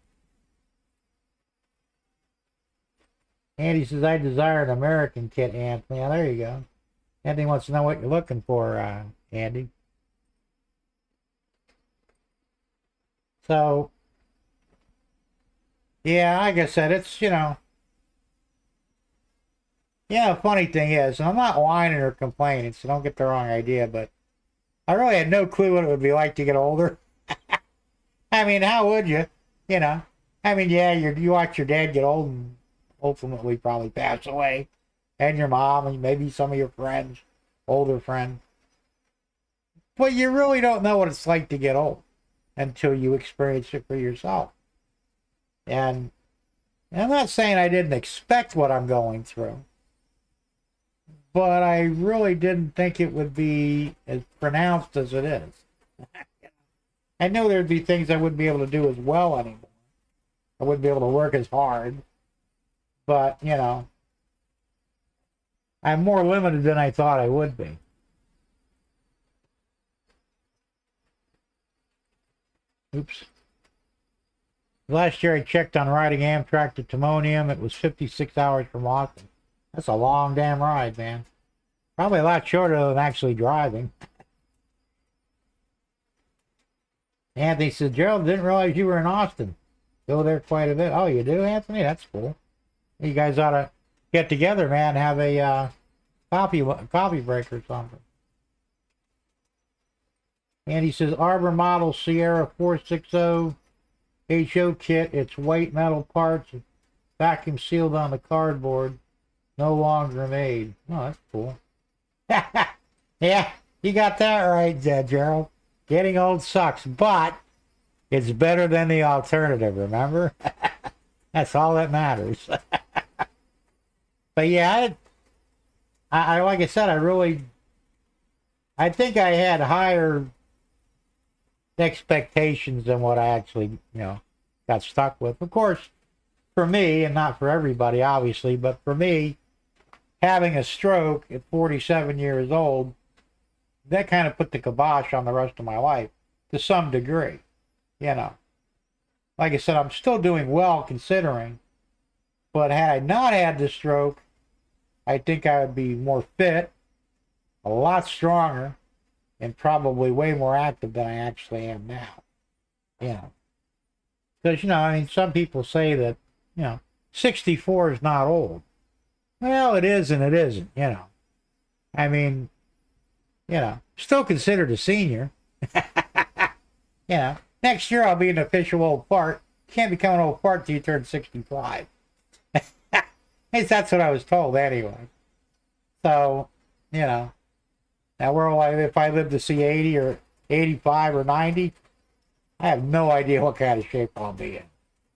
Andy says, I desire an American kit, Anthony. Yeah, there you go. Anthony wants to know what you're looking for, Andy. So, yeah, like I said, it's, you know, yeah, the funny thing is, and I'm not whining or complaining, so don't get the wrong idea, but I really had no clue what it would be like to get older. I mean, how would you? You know, I mean, yeah, you watch your dad get old and ultimately probably pass away, and your mom, and maybe some of your friends, older friends. But you really don't know what it's like to get old until you experience it for yourself. And I'm not saying I didn't expect what I'm going through, but I really didn't think it would be as pronounced as it is. I knew there'd be things I wouldn't be able to do as well anymore. I wouldn't be able to work as hard. But, you know, I'm more limited than I thought I would be. Oops. Last year I checked on riding Amtrak to Timonium. It was 56 hours from Austin. That's a long damn ride, man. Probably a lot shorter than actually driving. Anthony said, Gerald, didn't realize you were in Austin. Go there quite a bit. Oh, you do, Anthony? That's cool. You guys ought to get together, man, and have a coffee break or something. Andy says, Arbor Model Sierra 460 HO kit. It's white metal parts, vacuum sealed on the cardboard. No longer made. Oh, that's cool. Yeah, you got that right, Gerald. Getting old sucks, but it's better than the alternative, remember? That's all that matters. But yeah, I like I said, I think I had higher expectations than what I actually, you know, got stuck with. Of course, for me, and not for everybody, obviously, but for me, having a stroke at 47 years old, that kind of put the kibosh on the rest of my life to some degree, you know. Like I said, I'm still doing well considering, but had I not had the stroke, I think I would be more fit, a lot stronger, and probably way more active than I actually am now, you know. Because, you know, I mean, some people say that, you know, 64 is not old. Well, it is and it isn't, you know. I mean, you know, still considered a senior. You know, next year I'll be an official old fart. Can't become an old fart till you turn 65. At least that's what I was told anyway. So, you know, now where will if I live to see 80 or 85 or 90, I have no idea what kind of shape I'll be in.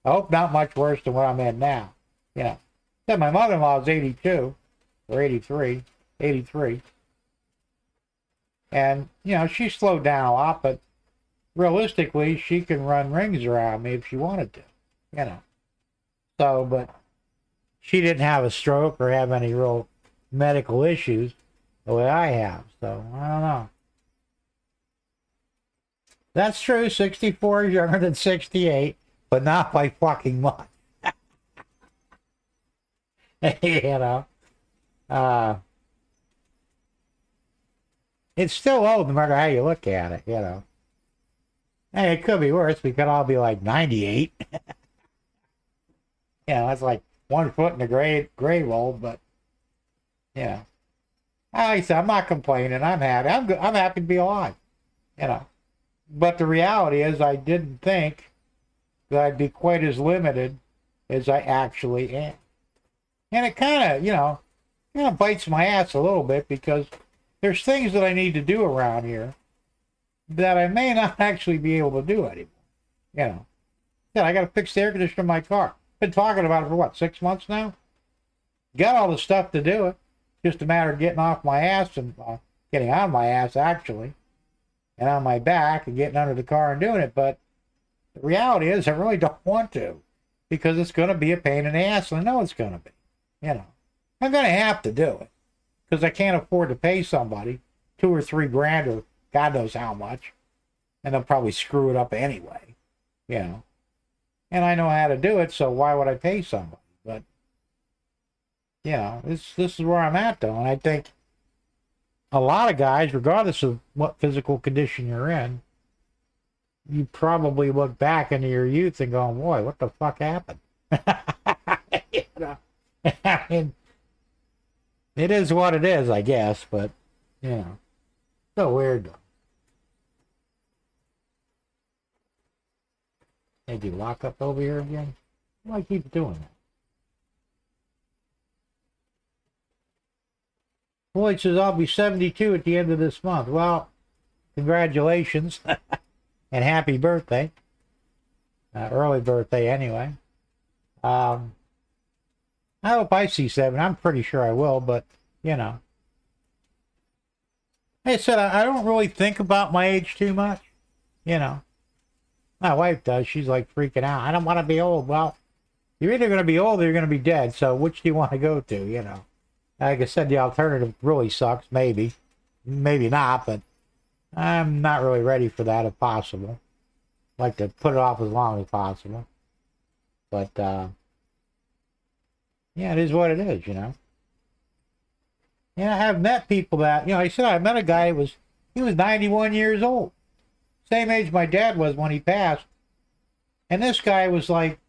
I hope not much worse than what I'm in now. You know, said my mother-in-law is 82 or 83. And, you know, she slowed down a lot, but realistically, she can run rings around me if she wanted to, you know. So, but she didn't have a stroke or have any real medical issues the way I have. So, I don't know. That's true. 64 is younger than 68, but not by fucking much. You know. It's still old no matter how you look at it, you know. Hey, it could be worse. We could all be like 98. You know, that's like 1 foot in the grave old, but, you know. Like I said, I'm not complaining. I'm happy. I'm good. I'm happy to be alive, you know. But the reality is I didn't think that I'd be quite as limited as I actually am. And it kind of, you know, kind of bites my ass a little bit because there's things that I need to do around here that I may not actually be able to do anymore. You know, yeah, I got to fix the air conditioner in my car. Been talking about it for what, 6 months now? Got all the stuff to do it. Just a matter of getting off my ass and getting on my ass actually, and on my back and getting under the car and doing it. But the reality is, I really don't want to because it's going to be a pain in the ass, and I know it's going to be. You know, I'm going to have to do it because I can't afford to pay somebody $2 or $3 grand or God knows how much, and they'll probably screw it up anyway. You know, and I know how to do it, so why would I pay somebody? But you know, this is where I'm at though, and I think a lot of guys, regardless of what physical condition you're in, you probably look back into your youth and go, boy, what the fuck happened? You know, I mean, it is what it is, I guess, but you know, so weird though. They do lock up over here again? Why keep doing that? Floyd says, I'll be 72 at the end of this month. Well, congratulations and happy birthday. Early birthday, anyway. I hope I see 7. I'm pretty sure I will, but, you know. Like I said, I don't really think about my age too much. You know. My wife does. She's like freaking out. I don't want to be old. Well, you're either going to be old or you're going to be dead. So which do you want to go to, you know? Like I said, the alternative really sucks. Maybe. Maybe not, but I'm not really ready for that if possible. I'd like to put it off as long as possible. But, yeah, it is what it is, you know. And I have met people that, you know, I said I met a guy he was 91 years old. Same age my dad was when he passed. And this guy was like,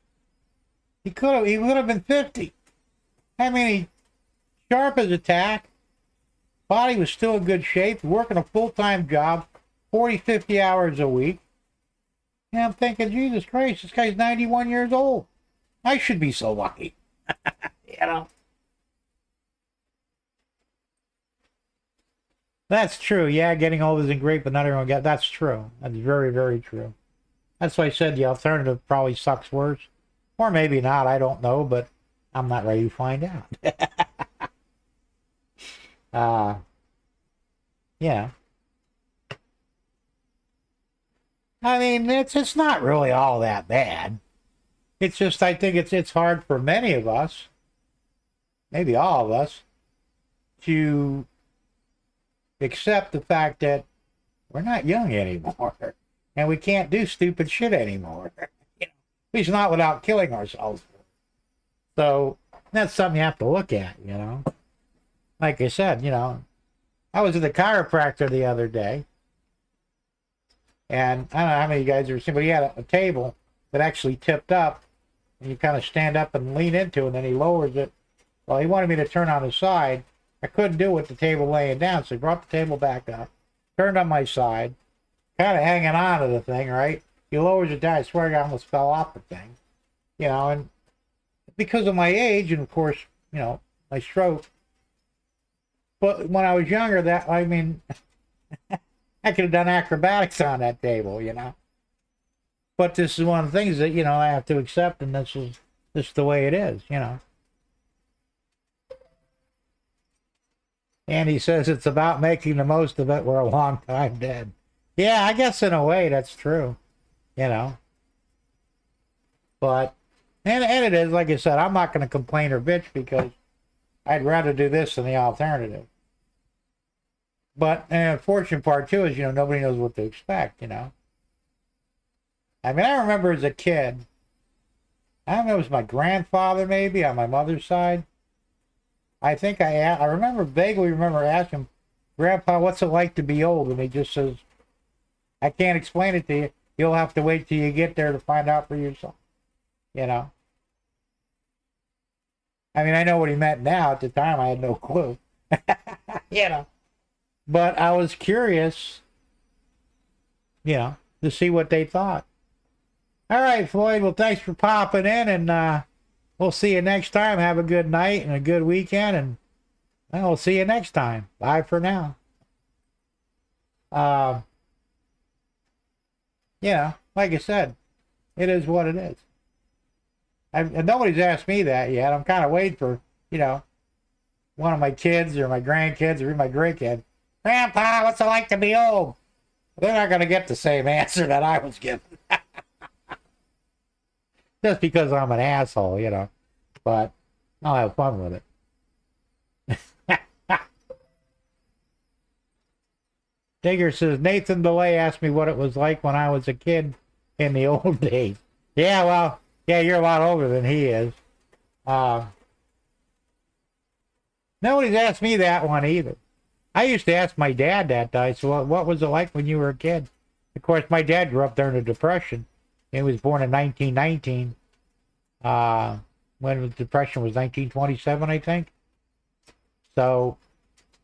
he would have been 50. I mean, he sharp as a tack. Body was still in good shape. Working a full-time job, 40, 50 hours a week. And I'm thinking, Jesus Christ, this guy's 91 years old. I should be so lucky. You know? That's true. Yeah, getting old isn't great, but not everyone gets. That's true. That's very, very true. That's why I said the alternative probably sucks worse. Or maybe not. I don't know, but I'm not ready to find out. Yeah. I mean, it's not really all that bad. It's just, I think it's hard for many of us, maybe all of us, to accept the fact that we're not young anymore and we can't do stupid shit anymore. You know, at least not without killing ourselves. So that's something you have to look at, you know. Like I said, you know, I was at the chiropractor the other day, and I don't know how many of you guys ever seen, but he had a table that actually tipped up, and you kind of stand up and lean into it, and then he lowers it. Well, he wanted me to turn on his side. I couldn't do it with the table laying down, so he brought the table back up, turned on my side, kind of hanging on to the thing, right? He lowers it down. I swear I almost fell off the thing, you know, and because of my age, and of course, you know, my stroke. But when I was younger, I mean, I could have done acrobatics on that table, you know. But this is one of the things that, you know, I have to accept, and this is the way it is, you know. And he says it's about making the most of it. We're a long time dead. Yeah, I guess in a way that's true, you know. But, and it is, like I said, I'm not going to complain or bitch because I'd rather do this than the alternative. But the unfortunate part, too, is, you know, nobody knows what to expect, you know. I mean, I remember as a kid, I don't know, it was my grandfather maybe on my mother's side. I think I vaguely remember asking, Grandpa, what's it like to be old? And he just says, I can't explain it to you. You'll have to wait till you get there to find out for yourself, you know. I mean, I know what he meant now. At the time, I had no clue, you know. But I was curious, you know, to see what they thought. All right, Floyd. Well, thanks for popping in, and we'll see you next time. Have a good night and a good weekend, and Well, we'll see you next time. Bye for now. Yeah, like I said, it is what it is. And nobody's asked me that yet. I'm kind of waiting for, one of my kids or my grandkids or even my great kid. Grandpa, what's it like to be old? They're not going to get the same answer that I was given. Just because I'm an asshole, But I'll have fun with it. Digger says, Nathan DeLay asked me what it was like when I was a kid in the old days. Yeah, well, yeah, you're a lot older than he is. Nobody's asked me that one either. I used to ask my dad that day, so what was it like when you were a kid? Of course, my dad grew up during the Depression. He was born in 1919. When the Depression was 1927, I think. So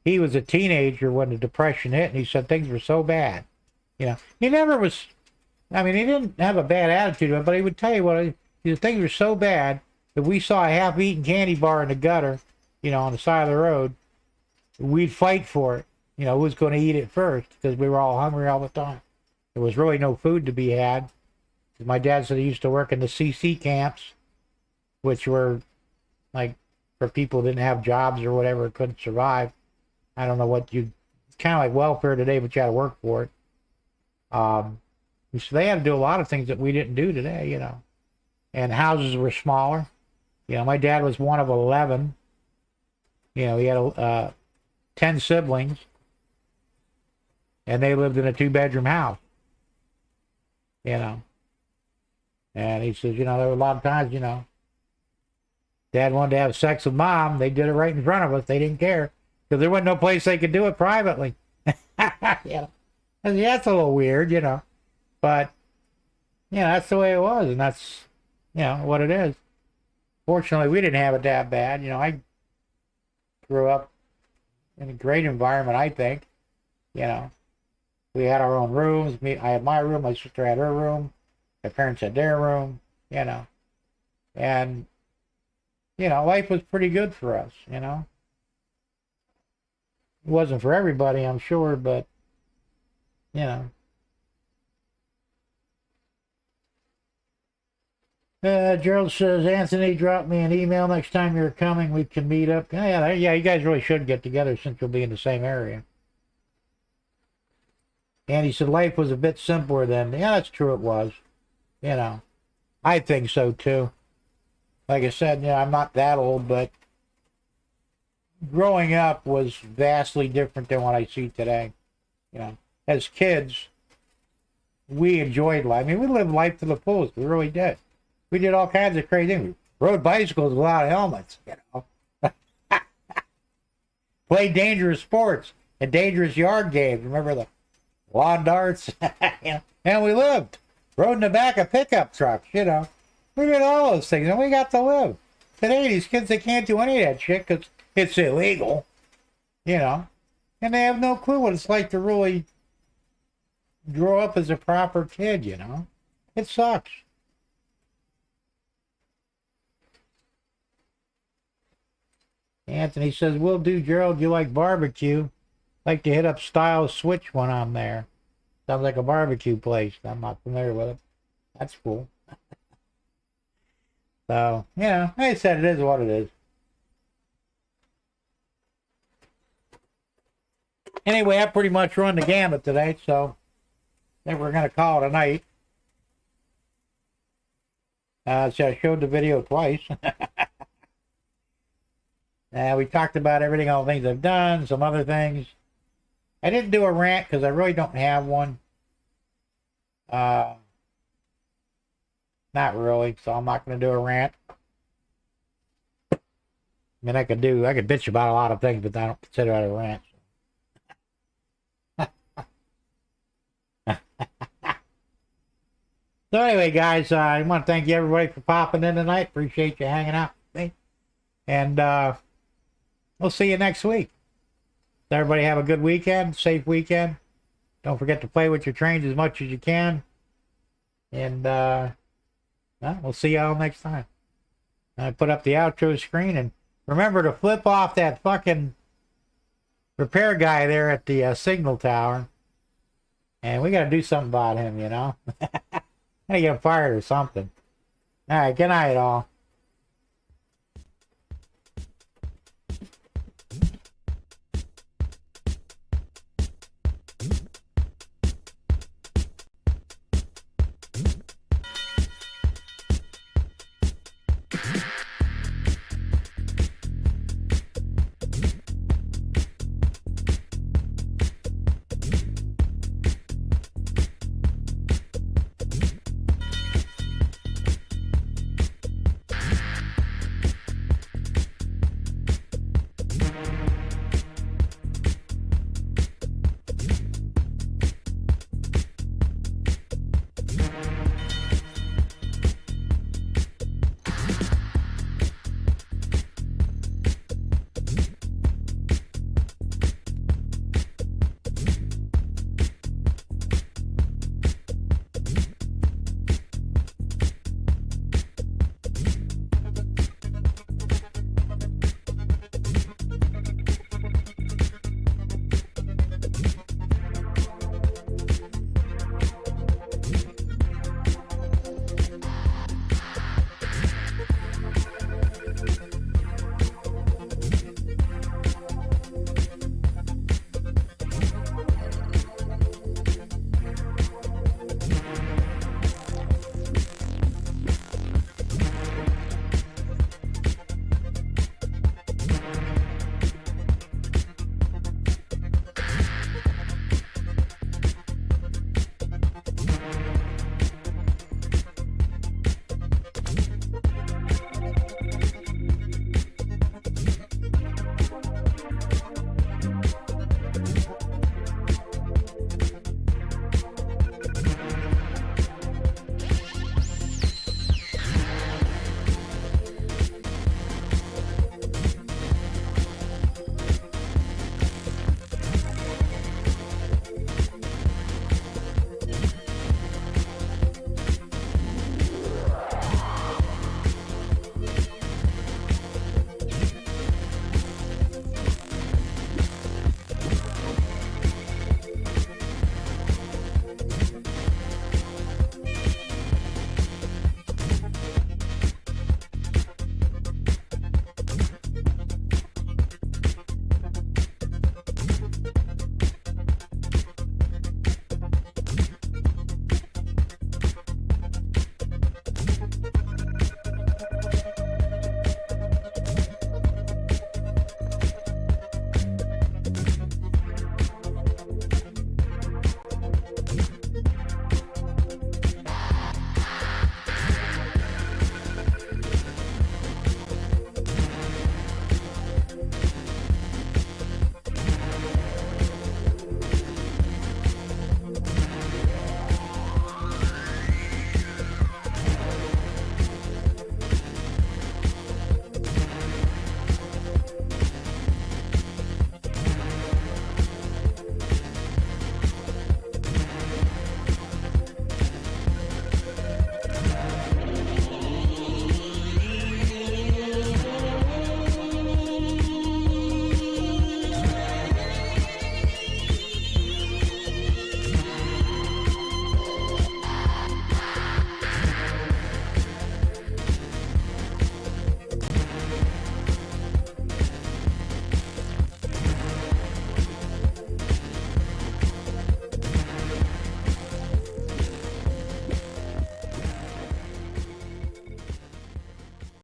he was a teenager when the Depression hit, and he said things were so bad. He never was, he didn't have a bad attitude, but he would tell you things were so bad that we saw a half-eaten candy bar in the gutter, on the side of the road, we'd fight for it. Who was going to eat it first, because we were all hungry all the time. There was really no food to be had. My dad said he used to work in the CC camps, which were like for people who didn't have jobs or whatever, couldn't survive. I don't know what kind of like welfare today, but you had to work for it. So they had to do a lot of things that we didn't do today, And houses were smaller. My dad was one of 11. He had 10 siblings, and they lived in a 2-bedroom house. And he says, there were a lot of times, Dad wanted to have sex with Mom. They did it right in front of us. They didn't care because there wasn't no place they could do it privately. And that's a little weird, But that's the way it was, and that's what it is. Fortunately, we didn't have it that bad. I grew up in a great environment, I think. We had our own rooms. I had my room. My sister had her room. My parents had their room. And life was pretty good for us. It wasn't for everybody, I'm sure, but Gerald says, Anthony, drop me an email next time you're coming. We can meet up. Yeah, you guys really should get together since you'll be in the same area. And he said life was a bit simpler then. Yeah, that's true, it was. I think so too. Like I said, I'm not that old, but growing up was vastly different than what I see today. As kids, we enjoyed life. We lived life to the fullest. We really did. We did all kinds of crazy things. We rode bicycles without helmets, Played dangerous sports and dangerous yard games. Remember the lawn darts? And we lived. Rode in the back of pickup trucks, We did all those things, and we got to live. Today, these kids, they can't do any of that shit because it's illegal, And they have no clue what it's like to really grow up as a proper kid, It sucks. Anthony says, will do, Gerald. You like barbecue? Like to hit up Style Switch when I'm there. Sounds like a barbecue place. I'm not familiar with it. That's cool. So, like I said, it is what it is. Anyway, I pretty much run the gamut today, so I think we're going to call it a night. So I showed the video twice. We talked about everything, all the things I've done, some other things. I didn't do a rant because I really don't have one. Not really, so I'm not going to do a rant. I could bitch about a lot of things, but I don't consider it a rant. So anyway, guys, I want to thank you everybody for popping in tonight. Appreciate you hanging out with me. And we'll see you next week. So everybody have a good weekend, safe weekend. Don't forget to play with your trains as much as you can. And we'll see y'all next time. I put up the outro screen, and remember to flip off that fucking repair guy there at the signal tower. And we got to do something about him, you know. Gotta get him fired or something. All right, good night, all.